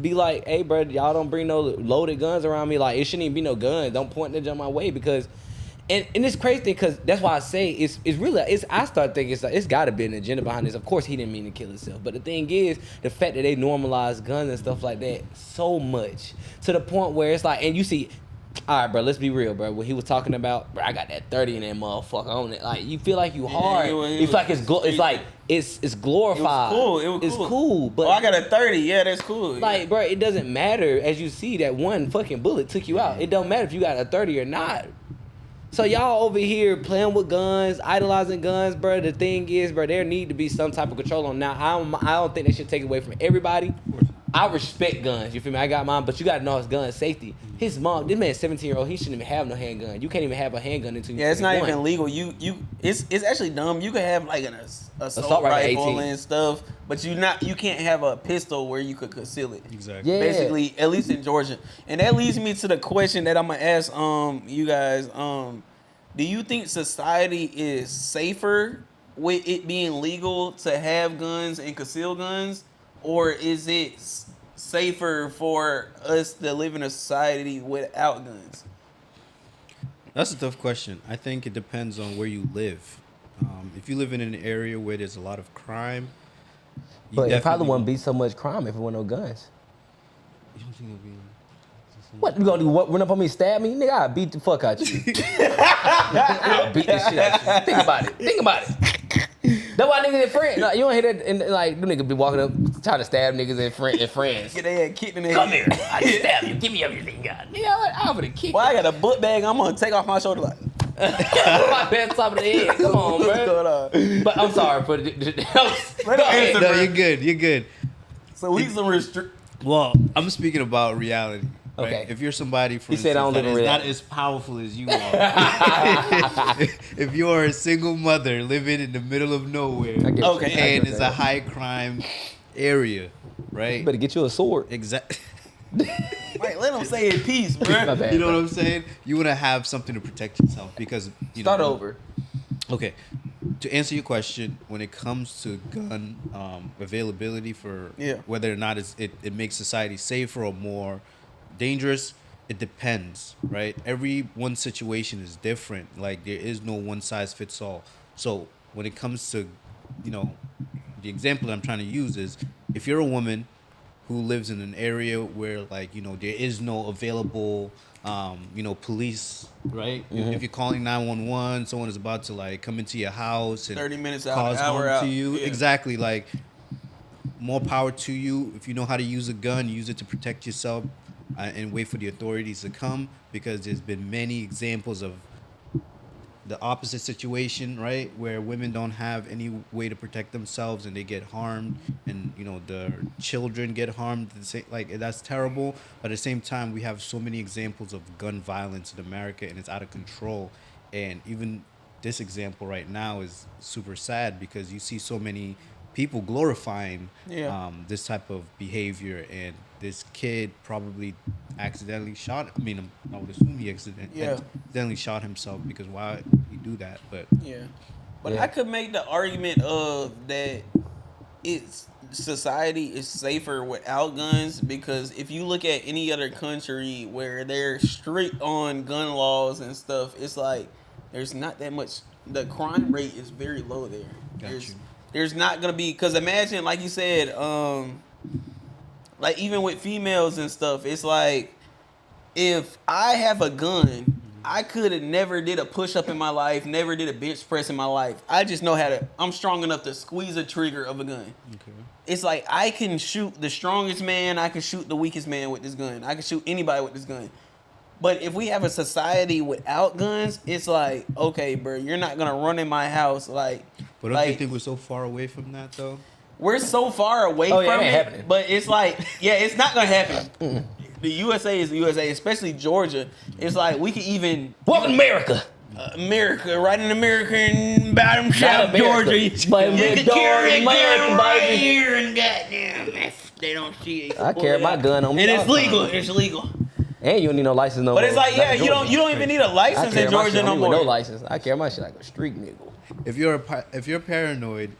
be like, hey, bro, y'all don't bring no loaded guns around me. Like, it shouldn't even be no guns. Don't point that jump my way because, and it's crazy because that's why I say it's really, I start thinking it's got to be an agenda behind this. Of course, he didn't mean to kill himself. But the thing is, the fact that they normalize guns and stuff like that so much to the point where it's like, and you see, all right, bro, let's be real, bro. When he was talking about, bro, I got that 30 in that motherfucker on it. Like, you feel like you hard. he You feel like it's it's glorified. It was It's cool. cool, but I got a 30. Yeah, that's cool. like, bro, it doesn't matter. As you see, that one fucking bullet took you out. It don't matter if you got a 30 or not. So y'all over here playing with guns, idolizing guns, bro. The thing is, bro, there need to be some type of control on. Now, I don't think they should take away from everybody. I respect guns. You feel me? I got mine, but you gotta know it's gun safety. His mom, this man's 17-year-old. He shouldn't even have no handgun. You can't even have a handgun until you. Yeah, it's not 21. even legal. It's actually dumb. You could have like an assault rifle rifle 18. and stuff, but you can't have a pistol where you could conceal it. Exactly. Yeah. Basically, at least in Georgia. And that leads me to the question that I'm gonna ask you guys. Do you think society is safer with it being legal to have guns and conceal guns, or is it safer for us to live in a society without guns? That's a tough question. I think it depends on where you live. If you live in an area where there's a lot of crime, you But it probably definitely wouldn't be so much crime if it weren't no guns. You don't think it'll be? What you gonna do? What, run up on me, stab me, nigga? I'll beat the fuck out you. I'll beat the shit out you. Think about it. That's why niggas and friends. No, you don't hear that. And like, them niggas be walking up trying to stab niggas and friends. Get their head kicked in the head. Come here. I just stab you. Give me everything you got. Nigga, I'm gonna kick. Well, I got a book bag. I'm gonna take off my shoulder like. My best top of the head. Come on, What's bro. going on? But I'm sorry for the. Go ahead. No, you're good. You're good. So we some restrict. Well, I'm speaking about reality. Right? Okay. If you're somebody, for He said, instance, I don't live that in is not reality. as powerful as you are, if you're a single mother living in the middle of nowhere, I get what Okay. you- I and get it's that. a high crime area, right? You better get you a sword. Exactly. Wait, let them say it peace, My bro. bad, You know bro. what I'm saying? You want to have something to protect yourself because you Start know, over. Okay, to answer your question, when it comes to gun availability for Yeah. whether or not it makes society safer or more dangerous, it depends, right? Every one situation is different. Like there is no one size fits all. So when it comes to, you know, the example that I'm trying to use is if you're a woman who lives in an area where like, you know, there is no available you know, police, right? If you're calling 911, someone is about to like come into your house and 30 minutes out, cause hour harm out. to you. Yeah. Exactly. Like more power to you. If you know how to use a gun, use it to protect yourself and wait for the authorities to come, because there's been many examples of the opposite situation, right, where women don't have any way to protect themselves and they get harmed, and you know the children get harmed. Like that's terrible. But at the same time, we have so many examples of gun violence in America, and it's out of control. And even this example right now is super sad because you see so many people glorifying this type of behavior, and this kid probably accidentally shot. I mean, I would assume he accidentally shot himself, because why would he do that? But But Yeah. I could make the argument of that society is safer without guns, because if you look at any other country where they're strict on gun laws and stuff, it's like there's not that much. The crime rate is very low there. There's not gonna be, because imagine, like you said, like even with females and stuff, it's like if I have a gun, I could have never did a push up in my life, never did a bench press in my life. I just know how to. I'm strong enough to squeeze a trigger of a gun. okay. It's like I can shoot the strongest man, I can shoot the weakest man with this gun. I can shoot anybody with this gun. But if we have a society without guns, it's like, okay, bro, you're not gonna run in my house like. But don't like, you think we're so far away from that though? we're so far away Oh, yeah, from it it, ain't happening. but it's like, yeah, it's not gonna happen. The USA is the USA, especially Georgia. It's like we could even Welcome to America. America, right in America and bottom Not South America, Georgia. but You can Georgia, carry a America, gun right baby. here and goddamn, they don't see it. I carry my gun on me and all it's the legal. time. It's legal. And you don't need no license no more. But it's like, Not yeah, in you Georgia. don't even need a I license carry in my Georgia shit no on me with more. no license. I carry my shit like a street nigga. If you're paranoid,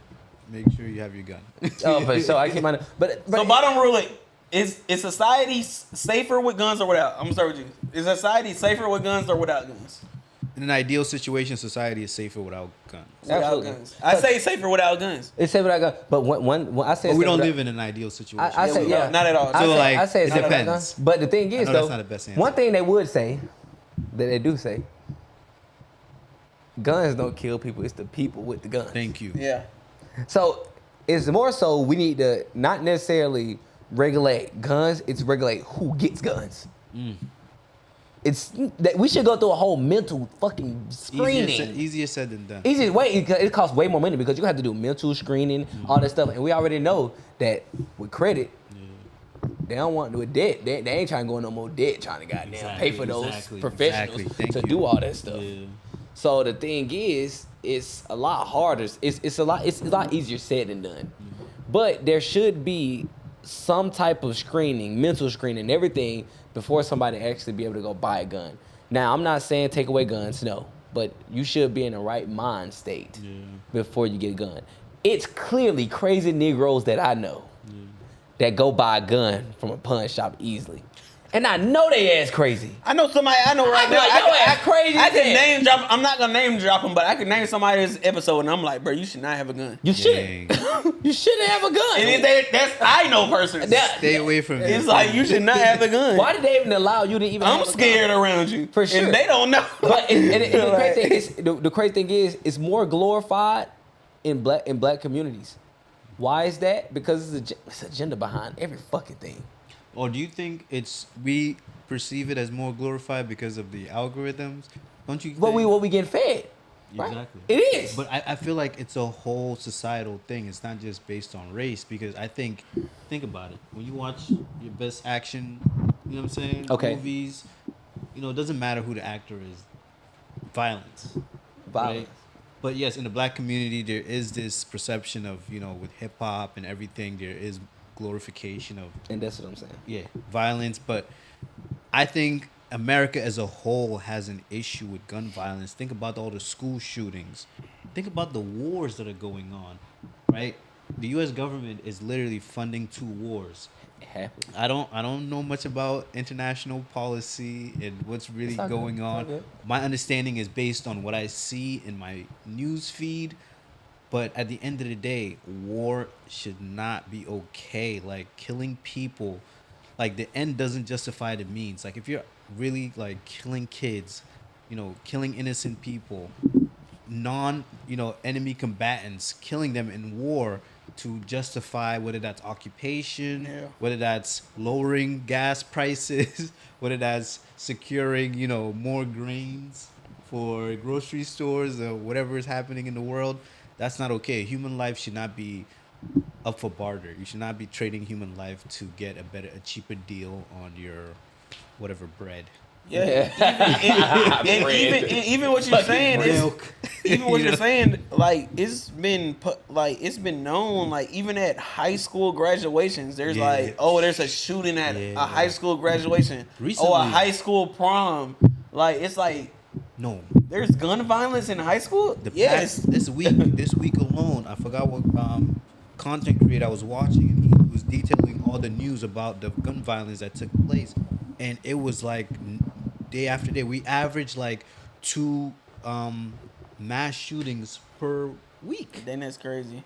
make sure you have your gun. Oh, for sure. I keep my. But So bottom ruling, is society safer with guns or without? I'm gonna start with you. Is society safer with guns or without guns? In an ideal situation, society is safer without guns. Without Absolutely. guns. I say safer without guns. It's safe without gun. But when I say But we safe don't without- live in an ideal situation. I say we yeah, don't. Not at all. I So, say, like, I say it it's safe without depends. gun. But the thing is know though, that's not the best answer. one thing they would say, that they do say, guns don't kill people. It's the people with the guns. Thank you. Yeah. So it's more so we need to not necessarily regulate guns. It's regulate who gets guns. It's that we should go through a whole mental fucking screening. Easier said than done. Easy way. It costs way more money because you have to do mental screening, all that stuff, and we already know that with credit, they don't want to do a debt. They ain't trying to go in no more debt, trying to goddamn pay for those professionals to do all that stuff. Yeah. So the thing is, it's a lot harder. It's a lot easier said than done. But there should be some type of screening, mental screening, everything before somebody actually be able to go buy a gun. Now, I'm not saying take away guns, no, but you should be in the right mind state before you get a gun. It's clearly crazy Negroes that I know that go buy a gun from a pawn shop easily. And I know they ass crazy. I know somebody I know right now. I crazy. I can name drop. I'm not gonna name drop them, but I can name somebody this episode, and I'm like, bro, you should not have a gun. You shouldn't. You shouldn't have a gun. And that's I know personally. Stay away from it. It's like you should not have a gun. Why did they even allow you to even? I'm scared around you for sure, and they don't know. But the crazy thing is, it's more glorified in black communities. Why is that? Because it's agenda behind every fucking thing. Or do you think we perceive it as more glorified because of the algorithms? Don't you think? What we get fed. Right? Exactly. It is. But I feel like it's a whole societal thing. It's not just based on race, because I think about it. When you watch your best action, you know what I'm saying? Okay. Movies, it doesn't matter who the actor is. Violence. Right? But yes, in the black community, there is this perception of, with hip hop and everything, there is glorification of, and that's what I'm saying. Yeah, violence. But I think America as a whole has an issue with gun violence. Think about all the school shootings. Think about the wars that are going on, right? The U.S. government is literally funding 2 wars. It happens. I don't know much about international policy and what's really going on. My understanding is based on what I see in my news feed. But at the end of the day, war should not be okay. Like, killing people, like, the end doesn't justify the means. Like, if you're really, like, killing kids, killing innocent people, enemy combatants, killing them in war to justify whether that's occupation, whether that's lowering gas prices, whether that's securing, more grains for grocery stores or whatever is happening in the world. That's not okay. Human life should not be up for barter. You should not be trading human life to get a cheaper deal on your whatever bread. Yeah. Even what you're saying is, even what you're saying, like it's been known, like even at high school graduations, there's there's a shooting at a high school graduation. Recently. A high school prom. Like it's like. No. There's gun violence in high school? This week alone, I forgot what content creator I was watching, and he was detailing all the news about the gun violence that took place. And it was like day after day. We averaged like 2 mass shootings per week. Then that's crazy.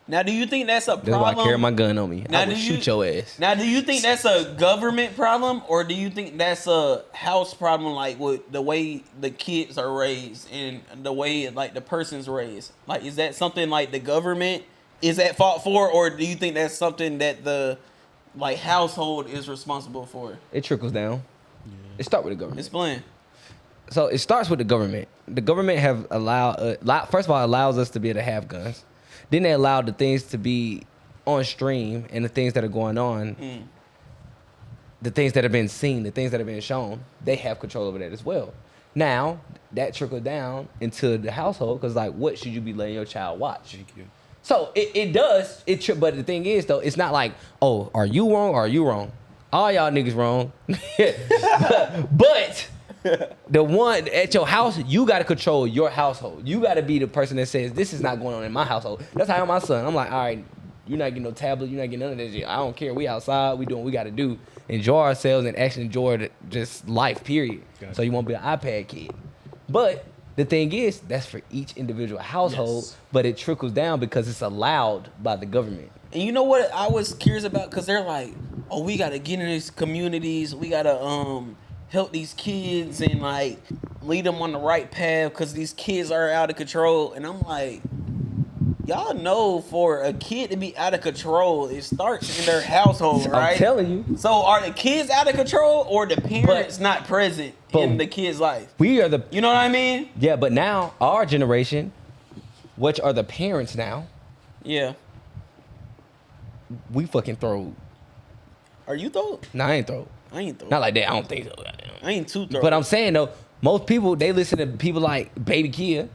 Now, do you think that's a problem? That's why I carry my gun on me. I will shoot your ass. Now, do you think that's a government problem, or do you think that's a house problem, like with the way the kids are raised and the way like the person's raised? Like, is that something like the government is at fault for, or do you think that's something that the household is responsible for? It trickles down. Yeah. It starts with the government. Explain. So it starts with the government. The government have first of all, allows us to be able to have guns. Then they allow the things to be on stream and the things that are going on, the things that have been seen, the things that have been shown, they have control over that as well. Now, that trickled down into the household because, like, what should you be letting your child watch? Thank you. So it does. But the thing is, though, it's not like, oh, are you wrong or are you wrong? All y'all niggas wrong. But the one at your house, you got to control your household. You got to be the person that says, this is not going on in my household. That's how my son. I'm like, all right, you're not getting no tablet. You're not getting none of this shit. I don't care. We outside. We doing what we got to do. Enjoy ourselves and actually enjoy just life, period. Gotcha. So you won't be an iPad kid. But the thing is, that's for each individual household, but it trickles down because it's allowed by the government. And you know what I was curious about? Because they're like, oh, we got to get in these communities. We got to help these kids and like lead them on the right path because these kids are out of control. And I'm like, y'all know for a kid to be out of control, it starts in their household, right? I'm telling you. So are the kids out of control or the parents not present in the kid's life? We are the. You know what I mean? Yeah, but now our generation, which are the parents now, Yeah. we fucking throw. Are you throw? Nah, I ain't throw. I ain't throw. Not like that. I don't think so. I ain't too throw. But I'm saying though, most people they listen to people like Baby Kia.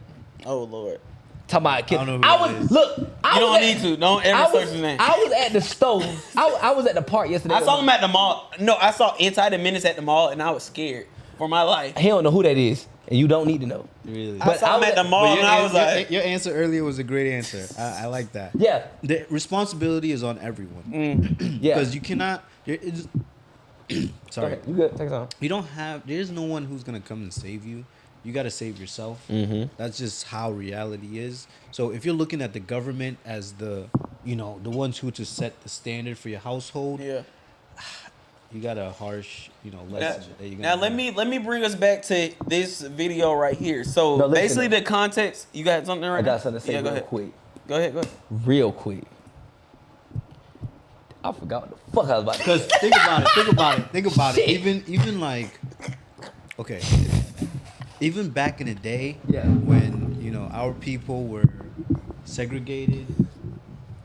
Oh Lord. Talking about kid. I don't know who I that was is. look. You don't need to. Don't ever search his name. I was at the stove. I was at the park yesterday. I saw him at the mall. No, I saw Inside the Menace at the mall, and I was scared for my life. He don't know who that is, and you don't need to know. Really? I saw him at the mall, and I was like, your answer earlier was a great answer. I like that. Yeah. The responsibility is on everyone. Yeah. Because you cannot. Sorry. You good? Take it on. You don't have. There's no one who's gonna come and save you. You gotta save yourself. Mm-hmm. That's just how reality is. So if you're looking at the government as the ones who to set the standard for your household, yeah. you got a harsh, lesson. Now let me bring us back to this video right here. So No, listen basically, though. the context. You got something right I now? got something to say Yeah, go real ahead. quick. Go ahead. Real quick. I forgot what the fuck I was about to Because think about it. Even like, okay, even back in the day, Yeah. when our people were segregated,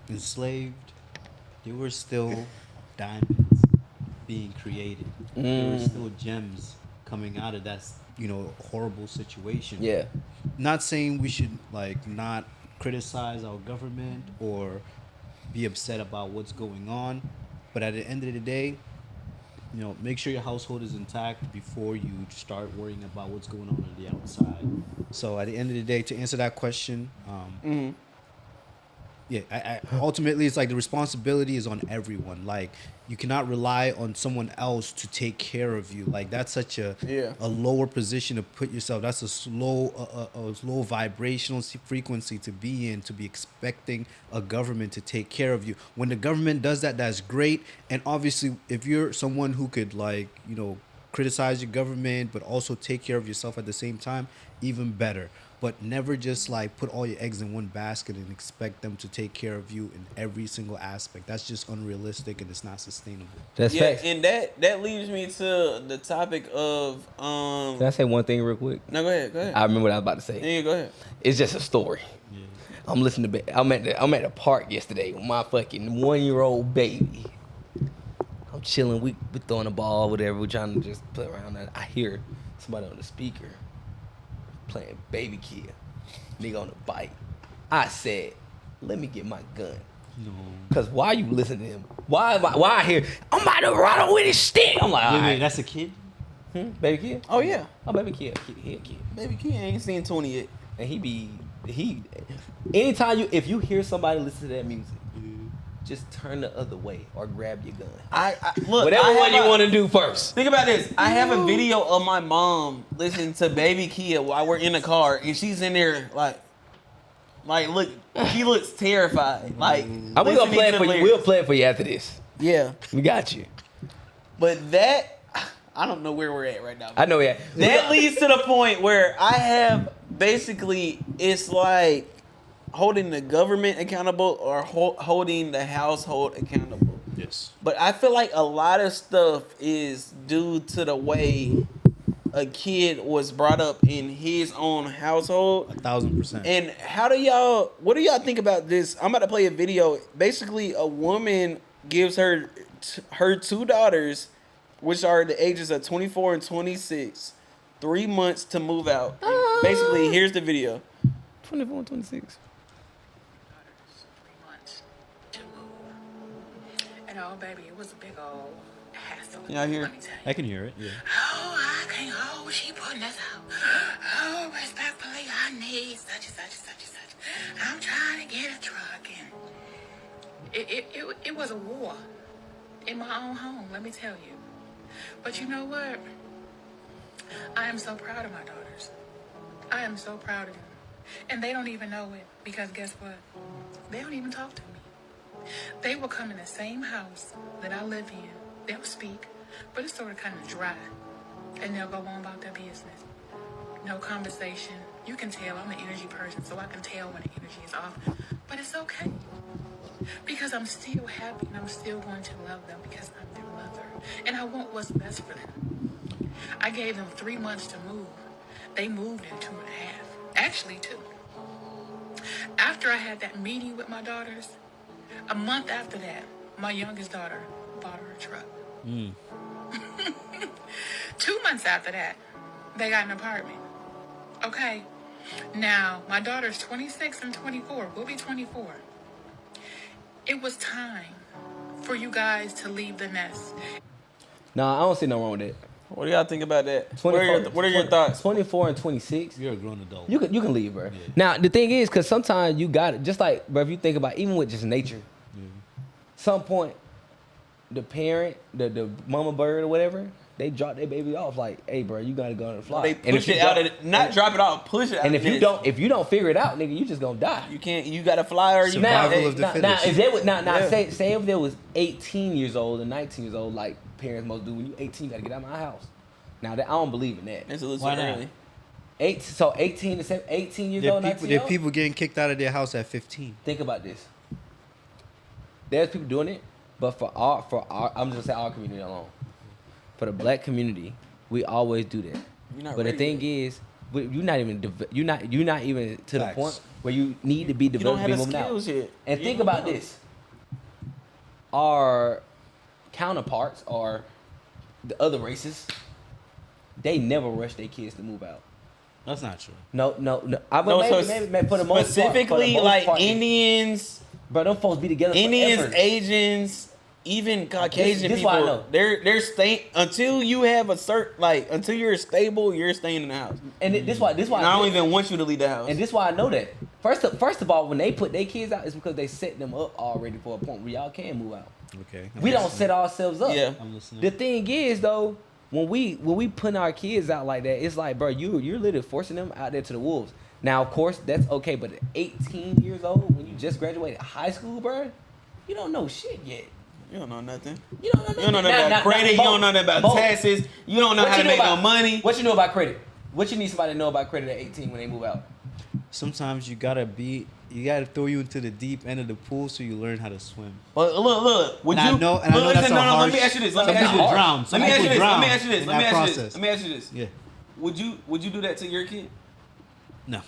enslaved, there were still diamonds being created. There were still gems coming out of that horrible situation. Yeah. Not saying we should not criticize our government or be upset about what's going on, but at the end of the day, make sure your household is intact before you start worrying about what's going on the outside. So at the end of the day, to answer that question, I ultimately it's like the responsibility is on everyone. Like you cannot rely on someone else to take care of you. Like that's such a lower position to put yourself. That's a slow vibrational frequency to be in, to be expecting a government to take care of you. When the government does that, that's great. And obviously, if you're someone who could criticize your government but also take care of yourself at the same time, even better. But never just put all your eggs in one basket and expect them to take care of you in every single aspect. That's just unrealistic and it's not sustainable. That's facts. And that leads me to the topic of Can I say one thing real quick? No, go ahead. I remember what I was about to say. Yeah, go ahead. It's just a story. Yeah. I'm listening to. I'm at the park yesterday with my fucking 1-year-old baby. I'm chilling. We throwing a ball, whatever. We're trying to just play around. And I hear somebody on the speaker playing Baby Kia. Nigga on the bike. I said, let me get my gun. No. Cause why you listen to him? Why I hear I'm about to run with his stick? I'm like, wait, that's a kid? Baby Kia? Oh yeah. Oh, Baby Kia. He a kid. Baby Kia ain't seen 20 yet. And anytime if you hear somebody listen to that music, just turn the other way or grab your gun. I look. Whatever one you want to do first. Think about this. I have a video of my mom listening to Baby Kia while we're in the car, and she's in there like look. She looks terrified. Like I'm gonna play it for you. We'll play it for you after this. Yeah, we got you. But that I don't know where we're at right now. I know yeah. That leads to the point where I have basically it's like holding the government accountable or holding the household accountable. Yes. But I feel like a lot of stuff is due to the way a kid was brought up in his own household. 1,000%. And what do y'all think about this? I'm about to play a video. Basically, a woman gives her two daughters, which are the ages of 24 and 26, 3 months to move out. Basically, here's the video. 24 and 26. And oh, baby, it was a big old hassle. Y'all hear? I can hear it. Yeah. Oh, I can't. Oh, she putting us out. Oh, respectfully, I need such and such and such and such. I'm trying to get a truck, and it was a war in my own home. Let me tell you. But you know what? I am so proud of my daughters. I am so proud of them, and they don't even know it because guess what? They don't even talk to me. They will come in the same house that I live in. They'll speak, but it's sort of kind of dry. And they'll go on about their business. no conversation. You can tell I'm an energy person, so I can tell when the energy is off. But it's okay. Because I'm still happy and I'm still going to love them because I'm their mother. And I want what's best for them. I gave them 3 months to move. They moved in 2.5. Actually, 2. After I had that meeting with my daughters, a month after that, my youngest daughter bought her a truck. 2 months after that, they got an apartment. Okay. Now, my daughter's 26 and 24. We'll be 24. It was time for you guys to leave the nest. Nah, I don't see no wrong with that. What do y'all think about that? What are your thoughts? 24 and 26. You're a grown adult. You can leave, bro. Yeah. Now the thing is, because sometimes you got it. Just like, bro, if you think about even with just nature, some point, the parent, the mama bird or whatever, they drop their baby off like, hey, bro, you gotta go on the fly. They push it out, not drop it off, push it out. And if you don't figure it out, nigga, you just gonna die. You can't. You gotta fly or you survival of the fittest. Say if there was 18 years old and 19 years old, like parents most do when you 18, you gotta get out of my house. Now that I don't believe in that. It's a little Why too not? early. 18 years old, 19 years old. People getting kicked out of their house at 15. Think about this. There's people doing it, but for our, I'm just gonna say our community alone. For the black community, we always do that. But the thing is, you're not even to the point where you need to be developed to move out. And think about this: our counterparts or the other races, they never rush their kids to move out. That's not true. No. Maybe for the most specifically part, like Indians, bro, them folks be together. Indians, forever. Asians. Even Caucasian this people, why I know. they're staying until you have a until you're stable, you're staying in the house. And this why and I don't even want you to leave the house. And this why I know that. First of all, when they put their kids out, it's because they set them up already for a point where y'all can move out. Okay. We don't set ourselves up. Yeah, I'm listening. The thing is though, when we put our kids out like that, it's like, bro, you're literally forcing them out there to the wolves. Now, of course, that's okay, but at 18 years old, when you just graduated high school, bro, you don't know shit yet. You don't know nothing. You don't know nothing. about credit. You don't know nothing about taxes. You don't know how to make no money. What you know about credit? What you need somebody to know about credit at 18 when they move out? Sometimes you gotta throw you into the deep end of the pool so you learn how to swim. But look. Would And you? I know that's a harsh. Let me ask you this. Some people drown. Let me ask you this. Yeah. Would you do that to your kid? No,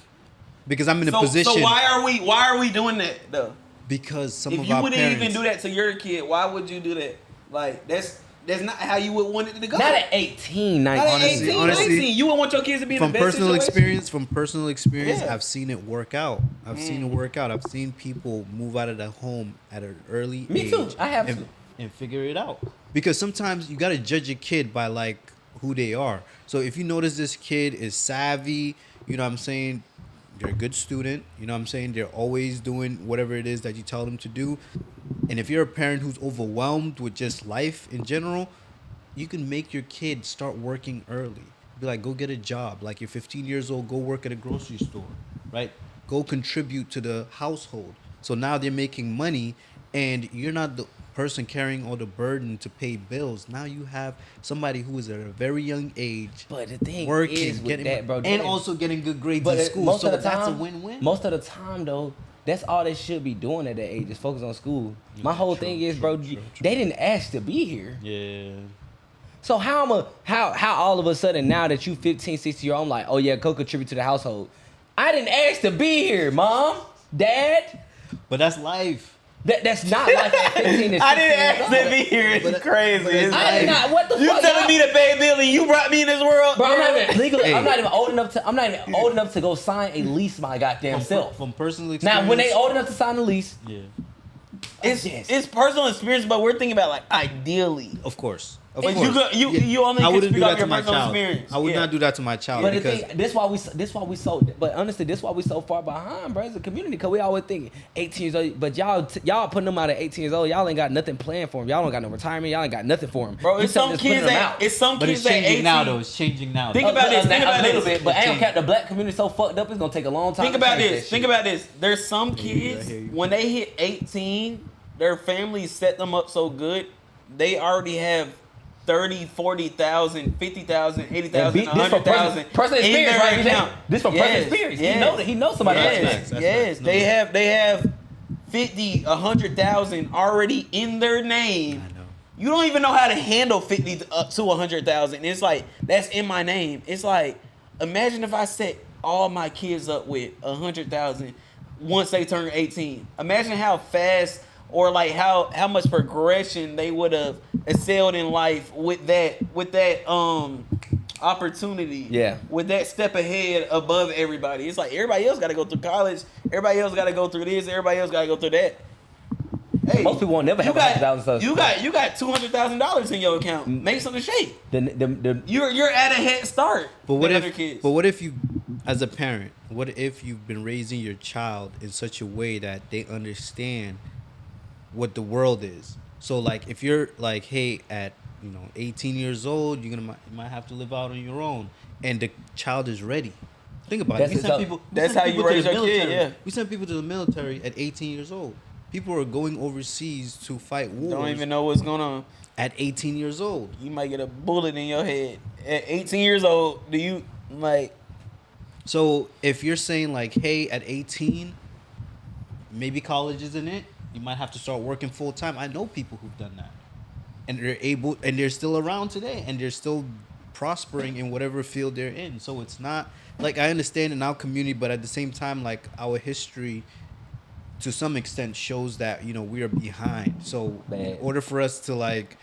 because I'm in a position. So why are we doing that though? Because some if of you our wouldn't parents, even do that to your kid, why would you do that? Like that's not how you would want it to go. Not at 18, 19. Honestly, 19. You would want your kids to be in the best personal situation? From personal experience, Yeah. I've seen it work out. I've seen people move out of the home at an early age. Me too. I have to. And figure it out. Because sometimes you gotta judge a kid by like who they are. So if you notice this kid is savvy, you know what I'm saying, they're a good student, you know what I'm saying, they're always doing whatever it is that you tell them to do. And if you're a parent who's overwhelmed with just life in general, you can make your kid start working early. Be like, go get a job. Like you're 15 years old, go work at a grocery store, right? Go contribute to the household. So now they're making money and you're not the person carrying all the burden to pay bills. Now you have somebody who is at a very young age, but the thing working, is with getting that, bro, and also getting good grades in school. Most So of the that's a time, win-win. Most of the time, though, that's all they should be doing at that age is focus on school. My whole thing is, bro, they didn't ask to be here. Yeah. So how all of a sudden now that you 15, 16 year old, I'm like, oh yeah, go contribute to the household. I didn't ask to be here, mom, dad. But that's life. That's not life at 15 and 16. I didn't ask to be here. It's crazy. I did not. What the you fuck? telling me to pay Bill and you brought me in this world? Bro, I'm not even legally. I'm not even old enough to go sign a lease my goddamn self. From personal experience. Now, when they old enough to sign a lease, yeah, it's personal experience, but we're thinking about like ideally. Of course. But you only I can wouldn't speak do off that your to my personal child. experience. I would not do that to my child. But the because thing, this why we so. But honestly, this why we so far behind, bro, as a community. Because we always think 18 years old, but y'all putting them out at 18 years old. Y'all ain't got nothing planned for them. Y'all don't got no retirement. Y'all ain't got nothing for them. Bro, it's some kids that but it's changing now though. It's changing now. Think about this. Think about a little this. bit, but I don't cap the black community so fucked up. It's gonna take a long time. Think about this. Think about this. There's some kids when they hit 18, their families set them up so good. They already have 30, 40,000, 50,000, And 80,000, this from 100,000 personal in experience, their right? account. This from personal experience. He knows somebody like Yes, that. yes. They have 50, 100,000 already in their name. I know. You don't even know how to handle 50 up to 100,000. It's like, that's in my name. It's like, imagine if I set all my kids up with 100,000 once they turn 18. Imagine how fast or like how much progression they would have excelled in life with that opportunity. Yeah. With that step ahead above everybody. It's like everybody else got to go through college. Everybody else got to go through this. Everybody else got to go through that. Hey, Most people won't never have $100,000. You got $200,000 in your account. Make something shake. You're at a head start. But what than if? other kids. But what if you, as a parent, what if you've been raising your child in such a way that they understand what the world is? So like, if you're like, hey, at 18 years old, you might have to live out on your own, and the child is ready. Think about it. That's how you raise your kid. Yeah. We send people to the military at 18 years old. People are going overseas to fight wars. Don't even know what's going on. At 18 years old. You might get a bullet in your head. At 18 years old, do you like? So if you're saying like, hey, at 18, maybe college isn't it. You might have to start working full time. I know people who've done that, and they're still around today, and they're still prospering in whatever field they're in. So it's not like, I understand in our community, but at the same time, like, our history to some extent shows that we are behind. So in order for us to like,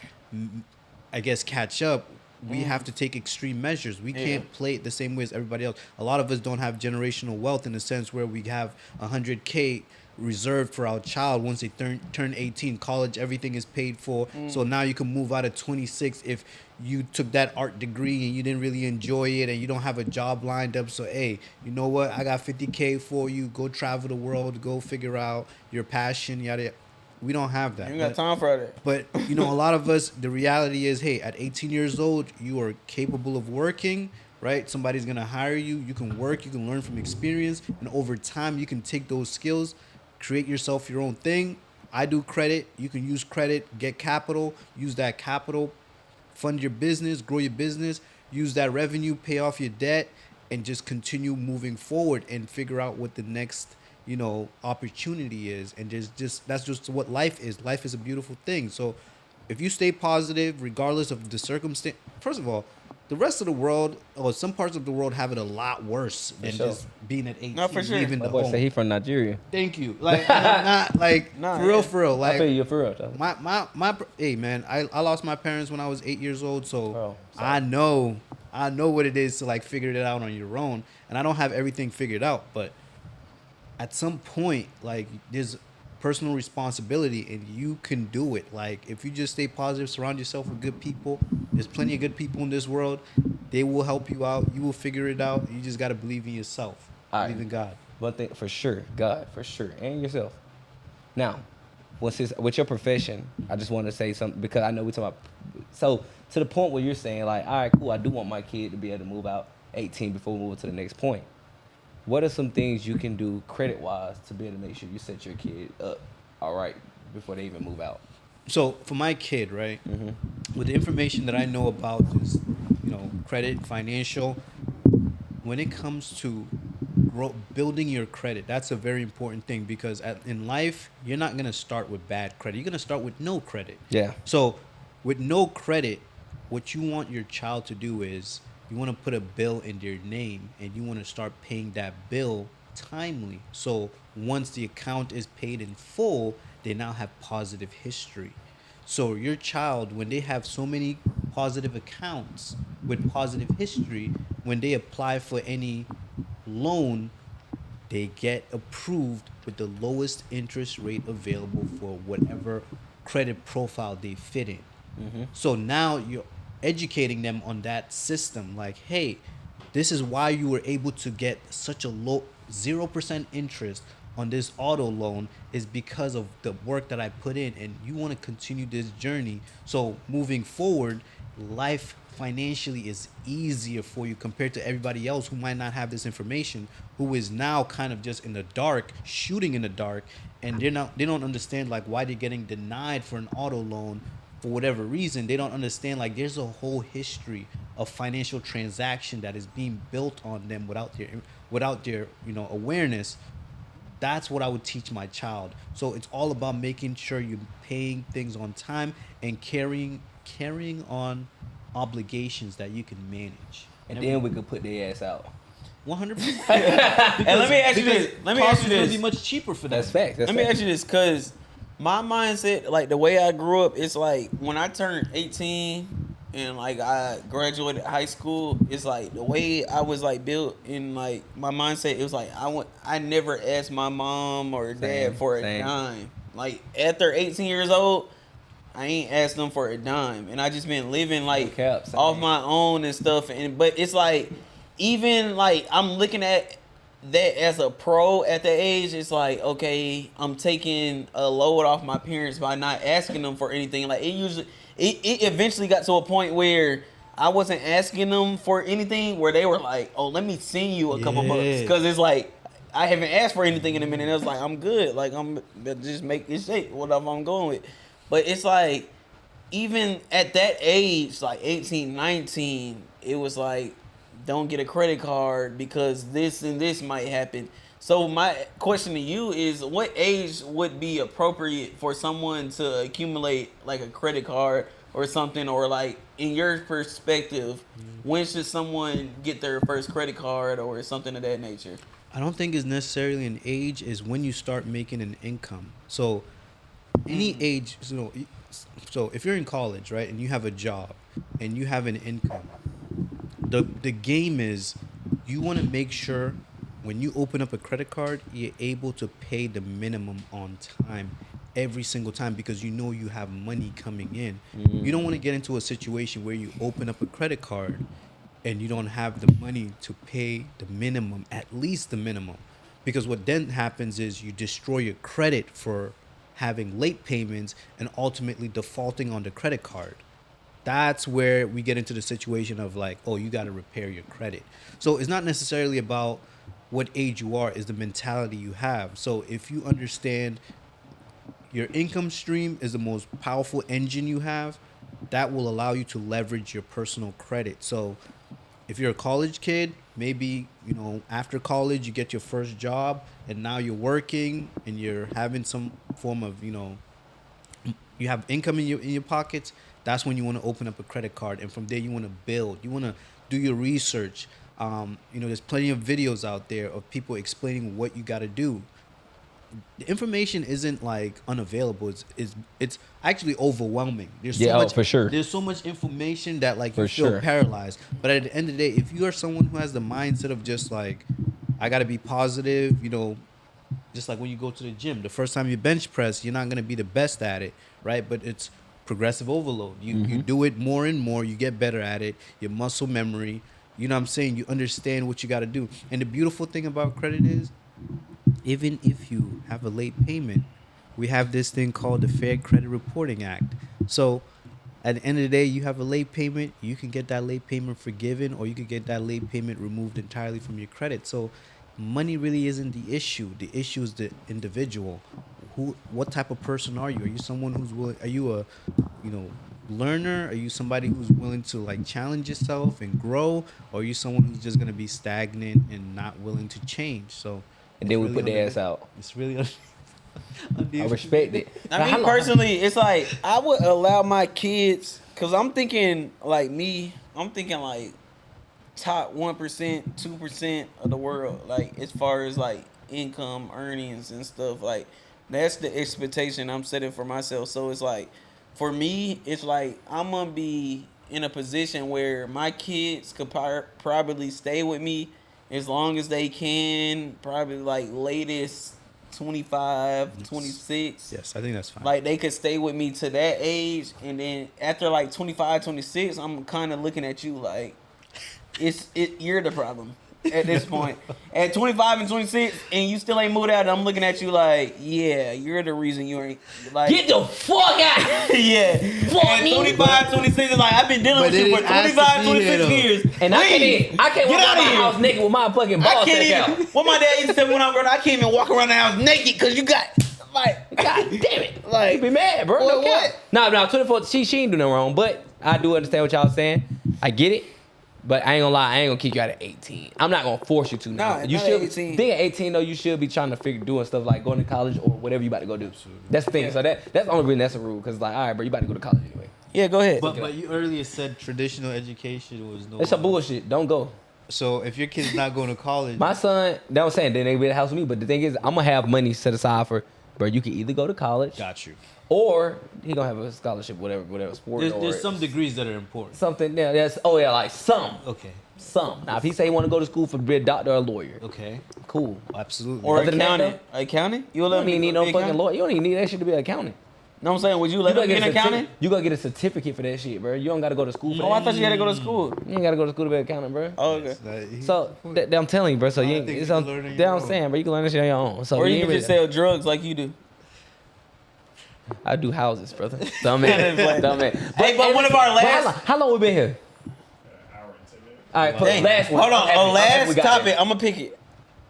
I guess, catch up, we have to take extreme measures. We can't play it the same way as everybody else. A lot of us don't have generational wealth in the sense where we have $100K reserved for our child once they turn 18. College, everything is paid for. So now you can move out at 26 if you took that art degree and you didn't really enjoy it and you don't have a job lined up. So hey, you know what? I got 50K for you. Go travel the world. Go figure out your passion. Yada. We don't have that. You got time for that. But a lot of us, the reality is, hey, at 18 years old, you are capable of working, right? Somebody's gonna hire you. You can work. You can learn from experience, and over time, you can take those skills, create yourself your own thing. I do credit. You can use credit, get capital, use that capital, fund your business, grow your business, use that revenue, pay off your debt, and just continue moving forward and figure out what the next opportunity is. And that's just what life is. Life is a beautiful thing. So if you stay positive regardless of the circumstance, first of all, the rest of the world, or some parts of the world, have it a lot worse than just being at 18. No, for sure. Leaving My the boy home. say he from Nigeria. Thank you. Like, not like, for real. Like, I feel you for real though. my hey man, I lost my parents when I was 8 years old, so Oh, I know what it is to like figure it out on your own, and I don't have everything figured out, but at some point, like, there's personal responsibility and you can do it. Like, if you just stay positive, surround yourself with good people, there's plenty of good people in this world. They will help you out. You will figure it out. You just got to believe in yourself. Believe in God. One thing for sure, God, for sure, and yourself. Now, with your profession, I just want to say something because I know we talking about. So to the point where you're saying like, all right, cool, I do want my kid to be able to move out 18 before we move to the next point. What are some things you can do credit-wise to be able to make sure you set your kid up all right before they even move out? So for my kid, right, with the information that I know about this, credit, financial, when it comes to building your credit, that's a very important thing because in life, you're not going to start with bad credit. You're going to start with no credit. Yeah. So with no credit, what you want your child to do is you want to put a bill in their name and you want to start paying that bill timely. So once the account is paid in full, they now have positive history. So your child, when they have so many positive accounts with positive history, when they apply for any loan, they get approved with the lowest interest rate available for whatever credit profile they fit in. So now you're educating them on that system, like, hey, this is why you were able to get such a low 0% interest on this auto loan is because of the work that I put in, and you want to continue this journey. So moving forward, life financially is easier for you compared to everybody else who might not have this information, who is now kind of just in the dark, shooting in the dark, and they don't understand like why they're getting denied for an auto loan for whatever reason, they don't understand like there's a whole history of financial transaction that is being built on them without their awareness. That's what I would teach my child. So it's all about making sure you're paying things on time and carrying on obligations that you can manage. And then we could put their ass out. 100%. And let me ask you this. Let me ask you It's this. be much cheaper for them. That's facts. Let me ask you this, cause my mindset, like the way I grew up, it's like when I turned 18 and like I graduated high school, it's like the way I was like built in like my mindset, it was like I never asked my mom or dad for a dime. Like after 18 years old, I ain't asked them for a dime, and I just been living like off my own and stuff. But it's like even like I'm looking at that as a pro at the age, it's like, okay, I'm taking a load off my parents by not asking them for anything. Like it eventually got to a point where I wasn't asking them for anything, where they were like, oh, let me send you a couple bucks, because it's like I haven't asked for anything in a minute. And I was like, I'm good, like I'm just make it shape whatever I'm going with. But it's like even at that age, like 18, 19, it was like, don't get a credit card because this and this might happen. So my question to you is, what age would be appropriate for someone to accumulate like a credit card or something? Or like in your perspective, when should someone get their first credit card or something of that nature? I don't think it's necessarily an age. Is when you start making an income. So any age, so if you're in college, right, and you have a job and you have an income, the game is you want to make sure when you open up a credit card, you're able to pay the minimum on time every single time, because you have money coming in. You don't want to get into a situation where you open up a credit card and you don't have the money to pay the minimum, at least the minimum. Because what then happens is you destroy your credit for having late payments and ultimately defaulting on the credit card. That's where we get into the situation of like, oh, you got to repair your credit. So it's not necessarily about what age you are, is the mentality you have. So if you understand your income stream is the most powerful engine you have, that will allow you to leverage your personal credit. So if you're a college kid, maybe, after college, you get your first job and now you're working and you're having some form of, you have income in your pockets. That's when you want to open up a credit card, and from there you want to build. You want to do your research. There's plenty of videos out there of people explaining what you got to do. The information isn't like unavailable. It's actually overwhelming. There's so much, for sure. There's so much information that like you feel paralyzed. But at the end of the day, if you are someone who has the mindset of just like, I got to be positive, just like when you go to the gym, the first time you bench press, you're not going to be the best at it, right? But it's progressive overload. You do it more and more, you get better at it, your muscle memory, you know what I'm saying? You understand what you got to do. And the beautiful thing about credit is, even if you have a late payment, we have this thing called the Fair Credit Reporting Act. So at the end of the day, you have a late payment, you can get that late payment forgiven, or you can get that late payment removed entirely from your credit. So money really isn't the issue. The issue is the individual. What type of person are you? Are you someone who's willing? Are you a, learner? Are you somebody who's willing to like challenge yourself and grow? Or are you someone who's just gonna be stagnant and not willing to change? So, and then we put their ass out. It's really. I respect it. I mean, personally, it's like I would allow my kids, cause I'm thinking like top 1%, 2% of the world, like as far as like income, earnings, and stuff. Like that's the expectation I'm setting for myself. So it's like, for me, it's like I'm gonna be in a position where my kids could probably stay with me as long as they can, probably like latest 25, 26. Yes, I think that's fine. Like they could stay with me to that age, and then after like 25, 26, I'm kind of looking at you like you're the problem at this point. At 25 and 26, and you still ain't moved out, and I'm looking at you like, yeah, you're the reason you ain't like. Get the fuck out! Yeah. At 25, 26, is like I've been dealing with you for 25, 26 years. And I can't walk out out of my here. house naked with my fucking balls I can't out. even. What my dad used to say when I was growing up, I can't even walk around the house naked because you got Like, God damn it. Like, You be mad, bro. Well, No cap. what? No, 24, she ain't do nothing wrong, but I do understand what y'all saying. I get it. But I ain't gonna lie, I ain't gonna kick you out at 18. I'm not gonna force you to now. Nah, You not should 18. being at 18 though, you should be trying to doing stuff like going to college or whatever you about to go do. That's the thing. So that's the only reason that's a rule. Cause like, all right, bro, you about to go to college anyway. Yeah, go ahead. But you earlier said traditional education was no. It's some bullshit. Don't go. So if your kid's not going to college, My son, that was saying, then they be at the house with me. But the thing is, I'm gonna have money set aside for, bro. You can either go to college, got you. or he gonna have a scholarship, whatever sport. There's or some degrees that are important. something. Yeah, that's like some. Okay. Some. Now, if he say he want to go to school for to be a doctor or a lawyer, Okay. cool. Absolutely. Or Other than that, accountant. Accountant? You You don't even need no fucking accountant? lawyer. You don't even need that shit to be an accountant. Know what I'm saying? Would you let You him be an gotta accountant? you gotta get a certificate for that shit, bro. You don't gotta go to school for Oh, that. I thought you had to go to school. You ain't gotta go to school to be an accountant, bro. Oh, okay. So I'm telling you, bro. So you ain't, think it's you on, can learn on that's your what I'm own. saying, bro. You can learn that shit on your own. So Or you you ain't can just really- sell drugs like you do. I do houses, brother. Dumb man. Dumb man. Hey, but one of our last- How long we been here? All right, Dang. last one. Hold on. I'm happy we Last got topic. there. I'm gonna pick it.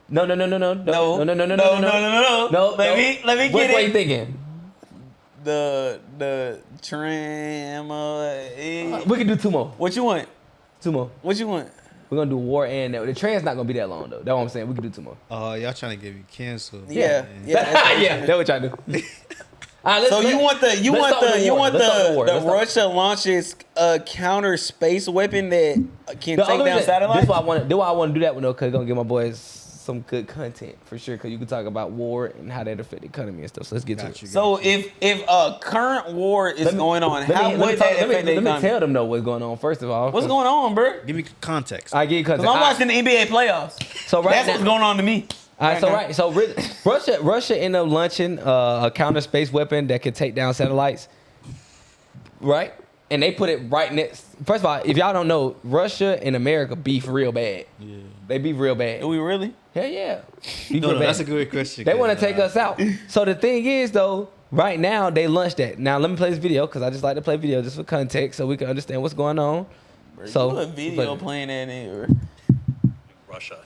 No. No. No. No. Let me What get are you it. thinking? The tram. We can do two more. What you want? Two more. What you want? We're gonna do war and the train's not gonna be that long though. That's what I'm saying. We can do two more. Y'all trying to get me canceled. Yeah. Yeah, that's what y'all do. All right, So you want the Let's start Russia launches a counter space weapon that can take down satellites? This why I want to do that one though, cause it's gonna give my boys some good content for sure. Cause you can talk about war and how that affect the economy and stuff. So let's get to it. So if a current war is going on, how would that affect the let me economy? tell them though what's going on first of all. What's going on, bro? Give me context. I give you context. Because I'm watching the NBA playoffs. So right That's now, what's going on to me. all right, now. so Russia ended up launching a counter space weapon that could take down satellites, right? And they put it right next. First of all, if y'all don't know, Russia and America beef real bad. Yeah, they beef real bad. Do we really? Hell yeah. Beef No, real bad. that's a good question. They want to take us out. So the thing is, though, right now they launched that. Now let me play this video because I just like to play video just for context so we can understand what's going on. So a video playing that in. Russia.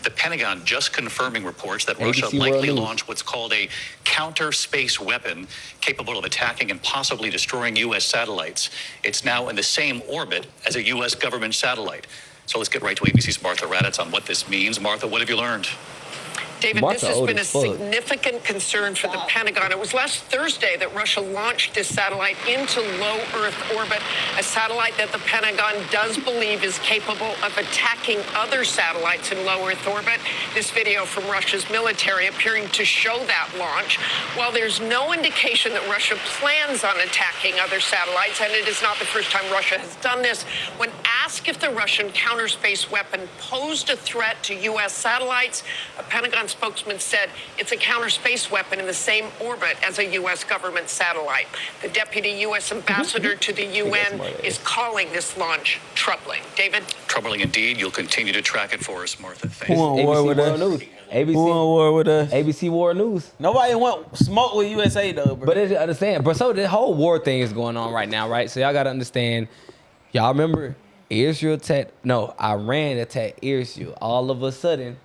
The Pentagon just confirming reports that ABC Russia World likely News. launched what's called a counter space weapon capable of attacking and possibly destroying U.S. satellites. It's now in the same orbit as a U.S. government satellite. So let's get right to ABC's Martha Raddatz on what this means. Martha, what have you learned? David, Martha this has old been a as fuck. significant concern for the Pentagon. It was last Thursday that Russia launched this satellite into low Earth orbit, a satellite that the Pentagon does believe is capable of attacking other satellites in low Earth orbit. This video from Russia's military appearing to show that launch. While there's no indication that Russia plans on attacking other satellites, and it is not the first time Russia has done this, when asked if the Russian counter space weapon posed a threat to U.S. satellites, a Pentagon spokesman said it's a counter space weapon in the same orbit as a U.S. government satellite. The deputy U.S. ambassador to the UN is calling this launch troubling. David? Troubling indeed. You'll continue to track it for us, Martha. Thank Who you. on war with us? News. ABC, Who on war with us? ABC War News. Nobody want smoke with USA though, bro. But understand, bro. So the whole war thing is going on right now, right? So y'all gotta understand. Y'all remember Iran attacked Israel. All of a sudden,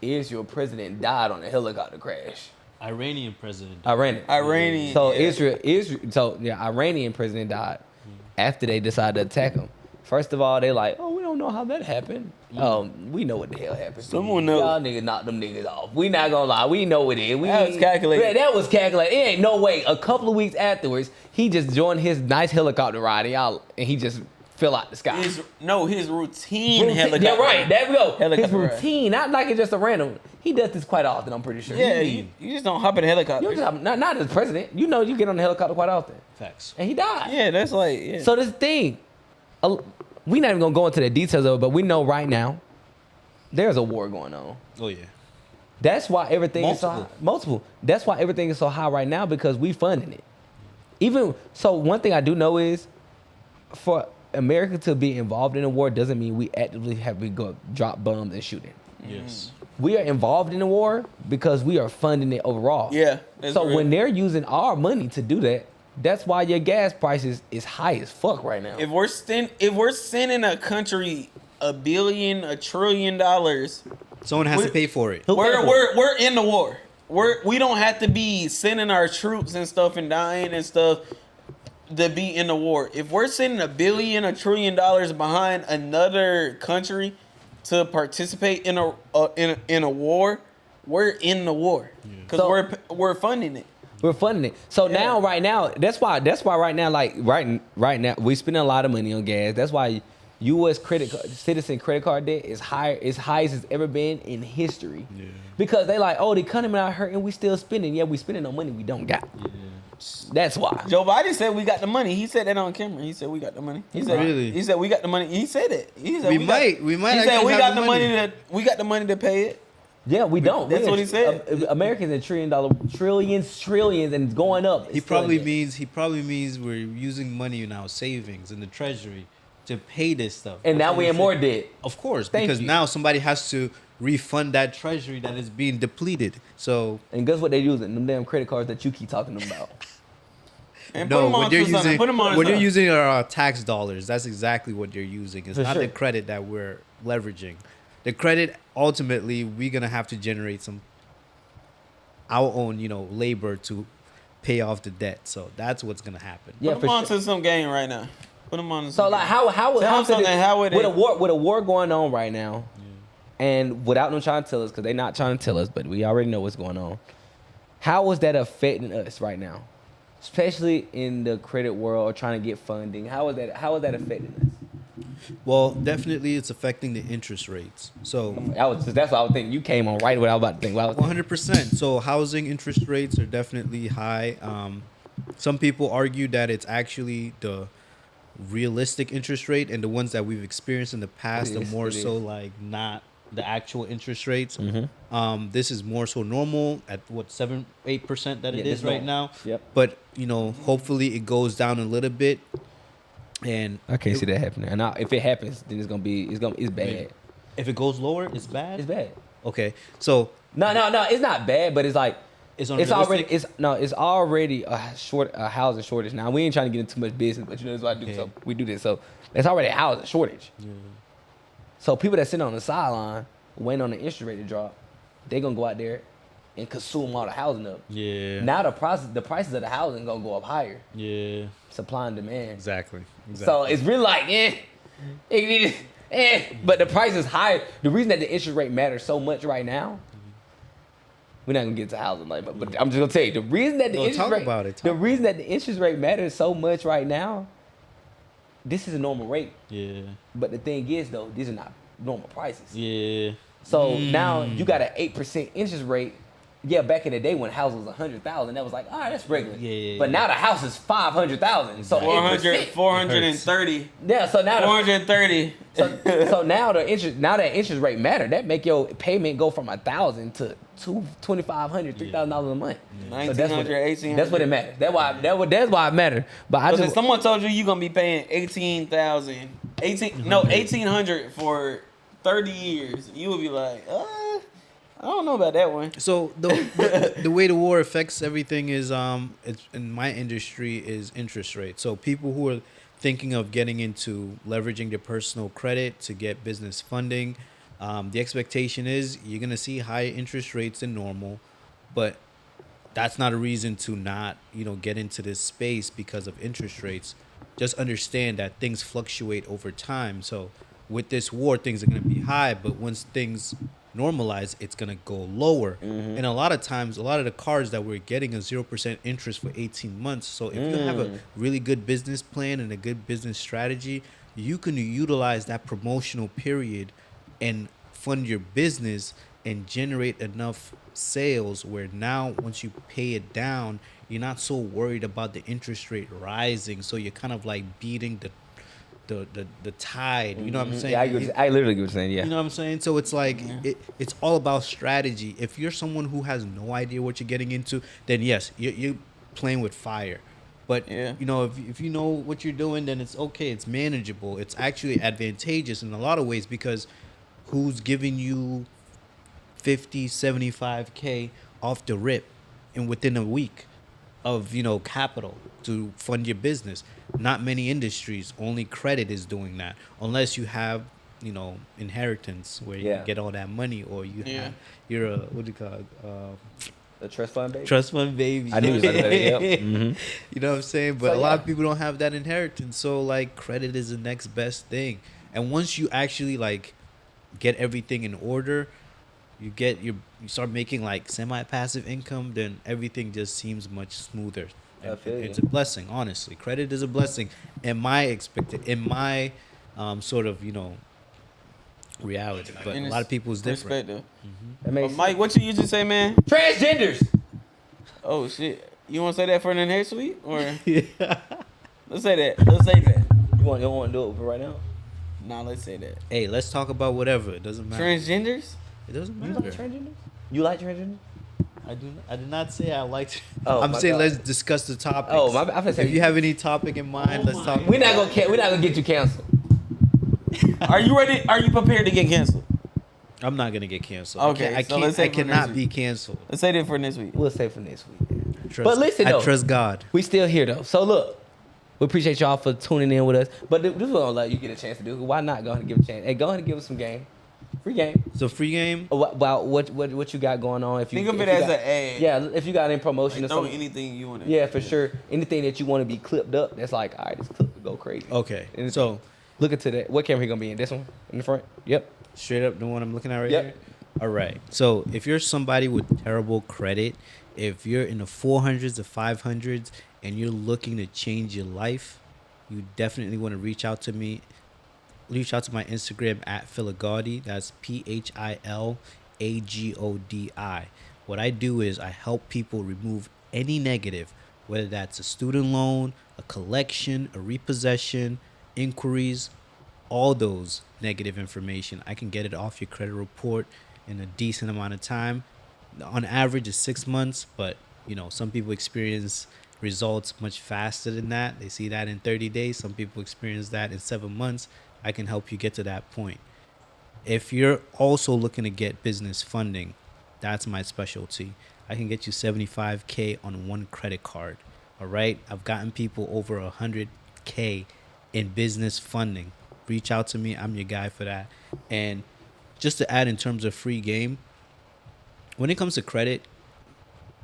Israel president died on a helicopter crash. Iranian president. Iranian. So yeah. Iranian president died after they decided to attack him. First of all, they like, oh, we don't know how that happened. We know what the hell happened. Someone knows. Y'all niggas knocked them niggas off. We not gonna lie. We know it is. That was calculated. Yeah, that was calculated. It ain't no way. A couple of weeks afterwards, he just joined his nice helicopter ride, and he just fell out the sky. His routine helicopter. Yeah, right. There we go. His Helicopter ride. routine, not like it's just a random. He does this quite often. I'm pretty sure. Yeah, you just don't hop in a helicopter. You just, not as president. You know, you get on the helicopter quite often. Facts. And he died. Yeah, that's like. Yeah. So this thing, we not even gonna go into the details of it, but we know right now there's a war going on. Oh yeah. That's why everything is so high. Multiple. That's why everything is so high right now because we funding it. Even so, one thing I do know is for America to be involved in a war doesn't mean we actively have to go drop bombs and shooting. Yes. We are involved in the war because we are funding it overall. Yeah. So when they're using our money to do that, that's why your gas prices is high as fuck right now. If we're sending a country $1 trillion, someone has to pay for it. We're in the war. we don't have to be sending our troops and stuff and dying and stuff to be in the war. If we're sending $1 billion, $1 trillion behind another country to participate in a war, we're in the war because we're funding it. We're funding it. So now, right now, that's why right now, like right now, we spending a lot of money on gas. That's why U.S. citizen credit card debt is high as it's ever been in history. Yeah. Because they like, oh, the economy not hurting, we still spending. Yeah, we spending on money we don't got. Yeah. That's why. Joe Biden said we got the money. He said that on camera. He said we got the money. He said really? He said we got the money. He said it. He said we might. He said we got the money. We got the money to pay it. Yeah, we don't. That's what he said. Americans in trillions, and it's going up. He probably means we're using money in our savings in the treasury to pay this stuff. And now we're in more debt. Of course, because now somebody has to refund that treasury that is being depleted. So, and guess what they're using? Them damn credit cards that you keep talking about. No, when they're using our tax dollars, that's exactly what they're using. It's not the credit that we're leveraging. The credit, ultimately, we're gonna have to generate our own, labor to pay off the debt. So that's what's gonna happen. Yeah, put them on to some game right now. Put them on. To so like with a war going on right now, and without them trying to tell us, because they're not trying to tell us, but we already know what's going on. How is that affecting us right now? Especially in the credit world, trying to get funding. How is that affecting us? Well, definitely it's affecting the interest rates. So that's what I was thinking. You came on right what I was about to think. 100%. So housing interest rates are definitely high. Some people argue that it's actually the realistic interest rate, and the ones that we've experienced in the past are more so like not the actual interest rates. Mm-hmm. This is more so normal at 7-8% that it is right now. Yep. But hopefully it goes down a little bit. And I can't see that happening. And if it happens, then it's bad. If it goes lower, it's bad. It's bad. Okay, so no, it's not bad, but it's like it's already a housing shortage. Now we ain't trying to get into too much business, but that's what I do. Okay. So we do this. So it's already a housing shortage. Yeah. So people that sit on the sideline waiting on the interest rate to drop, they gonna go out there and consume all the housing up. Yeah. Now the prices of the housing gonna go up higher. Yeah. Supply and demand. Exactly. So it's really like but the price is higher. The reason that the interest rate matters so much right now, we're not gonna get to housing later, but I'm just gonna tell you the reason that the interest rate matters so much right now. This is a normal rate. Yeah. But the thing is, though, these are not normal prices. Yeah. So now you got an 8% interest rate. Yeah, back in the day when house was 100,000, that was like, all right, that's regular. Yeah. But now the house is 500,000. So 430. Yeah. So now 430. So now that interest rate matter. That make your payment go from 1,000 to $2,500, $3,000 a month. 1,900, 1,800. That's what it matters. That's why it matters. But if someone told you gonna be paying $1,800 for 30 years, you would be like, I don't know about that one. So the way the war affects everything is it's in my industry is interest rate. So people who are thinking of getting into leveraging their personal credit to get business funding, the expectation is you're gonna see higher interest rates than normal, but that's not a reason to not get into this space because of interest rates. Just understand that things fluctuate over time. So with this war, things are gonna be high, but once things normalize, it's gonna go lower. Mm-hmm. And a lot of times, a lot of the cards that we're getting a 0% interest for 18 months. So if you have a really good business plan and a good business strategy, you can utilize that promotional period and fund your business and generate enough sales where now once you pay it down, you're not so worried about the interest rate rising. So you're kind of like beating the tide, you know what I'm saying? Yeah, I literally get what you're saying, yeah. You know what I'm saying? So it's like, it's all about strategy. If you're someone who has no idea what you're getting into, then yes, you're playing with fire. But, if you know what you're doing, then it's okay. It's manageable. It's actually advantageous in a lot of ways because who's giving you 50, 75K off the rip and within a week of, capital to fund your business? Not many industries. Only credit is doing that, unless you have, inheritance where you get all that money, or you're a The trust fund baby. Trust fund baby. I knew you was about to say that. Yep. Mhm. You know what I'm saying? But So, a lot yeah. of people don't have that inheritance. So like credit is the next best thing. And once you actually like get everything in order, you start making like semi-passive income, then everything just seems much smoother. I And feel you. it's a blessing, honestly. Credit is a blessing in my sort of, reality. But In a lot of people is different. perspective. That makes Mike, what you usually say, man? transgenders. Oh shit, you want to say that for the next week, or Yeah. let's say that? Let's say that. You want to do it for right now? Nah, let's say that. Hey, let's talk about whatever. It doesn't matter. Transgenders. It doesn't You matter. like transgenders? You like transgenders? I did not say I liked. Oh, I'm my saying God. let's discuss the topic. Oh, my bad. I was If saying- you have any topic in mind, let's talk. We're not gonna get you canceled. Are you ready? Are you prepared to get canceled? I'm not gonna get canceled. Okay, I so can't. let's say I for next cannot week. be canceled. Let's say that for next week. We'll save for next week. Trust, But listen, though. I trust God. We still here though. So look, we appreciate y'all for tuning in with us. But this is what I'll let you get a chance to do. Why not go ahead and give a chance? Hey, go ahead and give us some game. Free game. So free game. About what you got going on. If you Think of if it you as got- an ad. Yeah, if you got any promotion or Throw something. anything you want to. Yeah, for sure. Anything that you want to be clipped up, that's like, all right, this clip will go crazy. Okay. Anything. So Look into that. What camera he gonna be in? This one in the front? Yep. straight up, the one I'm looking at right Yep. here. All right. So if you're somebody with terrible credit, if you're in the 400s to 500s, and you're looking to change your life, you definitely want to reach out to me. Reach out to my Instagram at Philagodi. That's PHILAGODI. What I do is I help people remove any negative, whether that's a student loan, a collection, a repossession, inquiries, all those negative information. I can get it off your credit report in a decent amount of time. On average, it's 6 months, but some people experience results much faster than that. They see that in 30 days. Some people experience that in 7 months. I can help you get to that point. If you're also looking to get business funding, that's my specialty. I can get you $75K on one credit card. All right. I've gotten people over $100K in business funding. Reach out to me. I'm your guy for that. And just to add in terms of free game, when it comes to credit,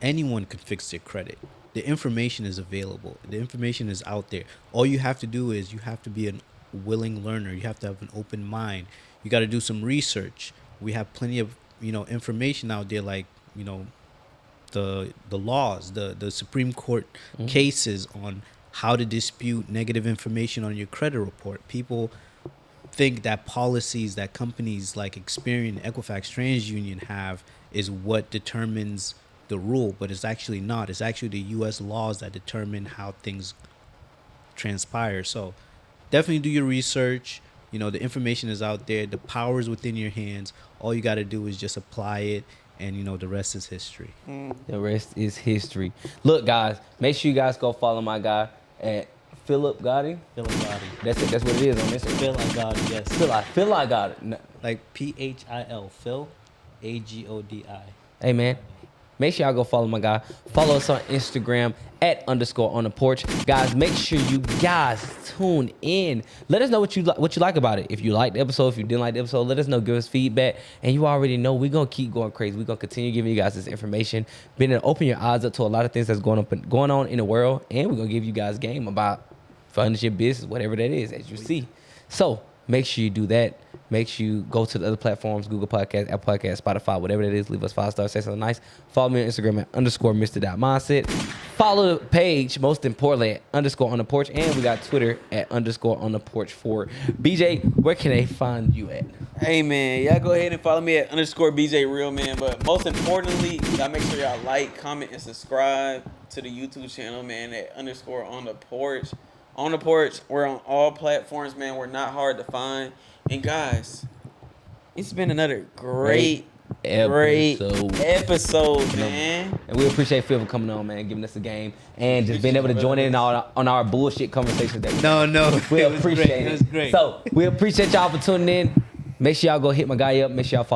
anyone can fix their credit. The information is available. The information is out there. All you have to do is you have to be a willing learner. You have to have an open mind. You got to do some research. We have plenty of information out there, like the laws, the Supreme Court cases on how to dispute negative information on your credit report. People think that policies that companies like Experian, Equifax, TransUnion have is what determines the rule, but it's actually not. It's actually the U.S. laws that determine how things transpire. So definitely do your research. The information is out there. The power is within your hands. All you got to do is just apply it, and the rest is history. The rest is history. Look, guys, make sure you guys go follow my guy at Philip Gotti. Philip Gotti. That's it. That's what it is on Instagram. Phil I got it, yes. Phil I got it. No. Like PHIL, Phil, AGODI. Hey, man. Make sure y'all go follow my guy. Follow us on Instagram at _on the porch. Guys, make sure you guys tune in. Let us know what you like about it. If you liked the episode, if you didn't like the episode, let us know. Give us feedback. And you already know we're going to keep going crazy. We're going to continue giving you guys this information. Been to open your eyes up to a lot of things that's going on in the world. And we're going to give you guys game about funding your business, whatever that is, as you see. So make sure you do that. Make sure you go to the other platforms, Google Podcasts, Apple Podcasts, Spotify, whatever that is. Leave us 5 stars, say something nice. Follow me on Instagram at _Mr.Mindset. Follow the page, most importantly, at _on the porch. And we got Twitter at _on the porch 4. BJ, where can they find you at? Hey man, y'all go ahead and follow me at _BJ Real Man. But most importantly, y'all make sure y'all like, comment, and subscribe to the YouTube channel, man, at _on the porch. On the porch, we're on all platforms, man. We're not hard to find. And guys, it's been another great episode, man. And we appreciate Phil for coming on, man, giving us a game, and just being able to join in on our bullshit conversations. That we it was appreciate great. it. It was great. So we appreciate y'all for tuning in. Make sure y'all go hit my guy up. Make sure y'all follow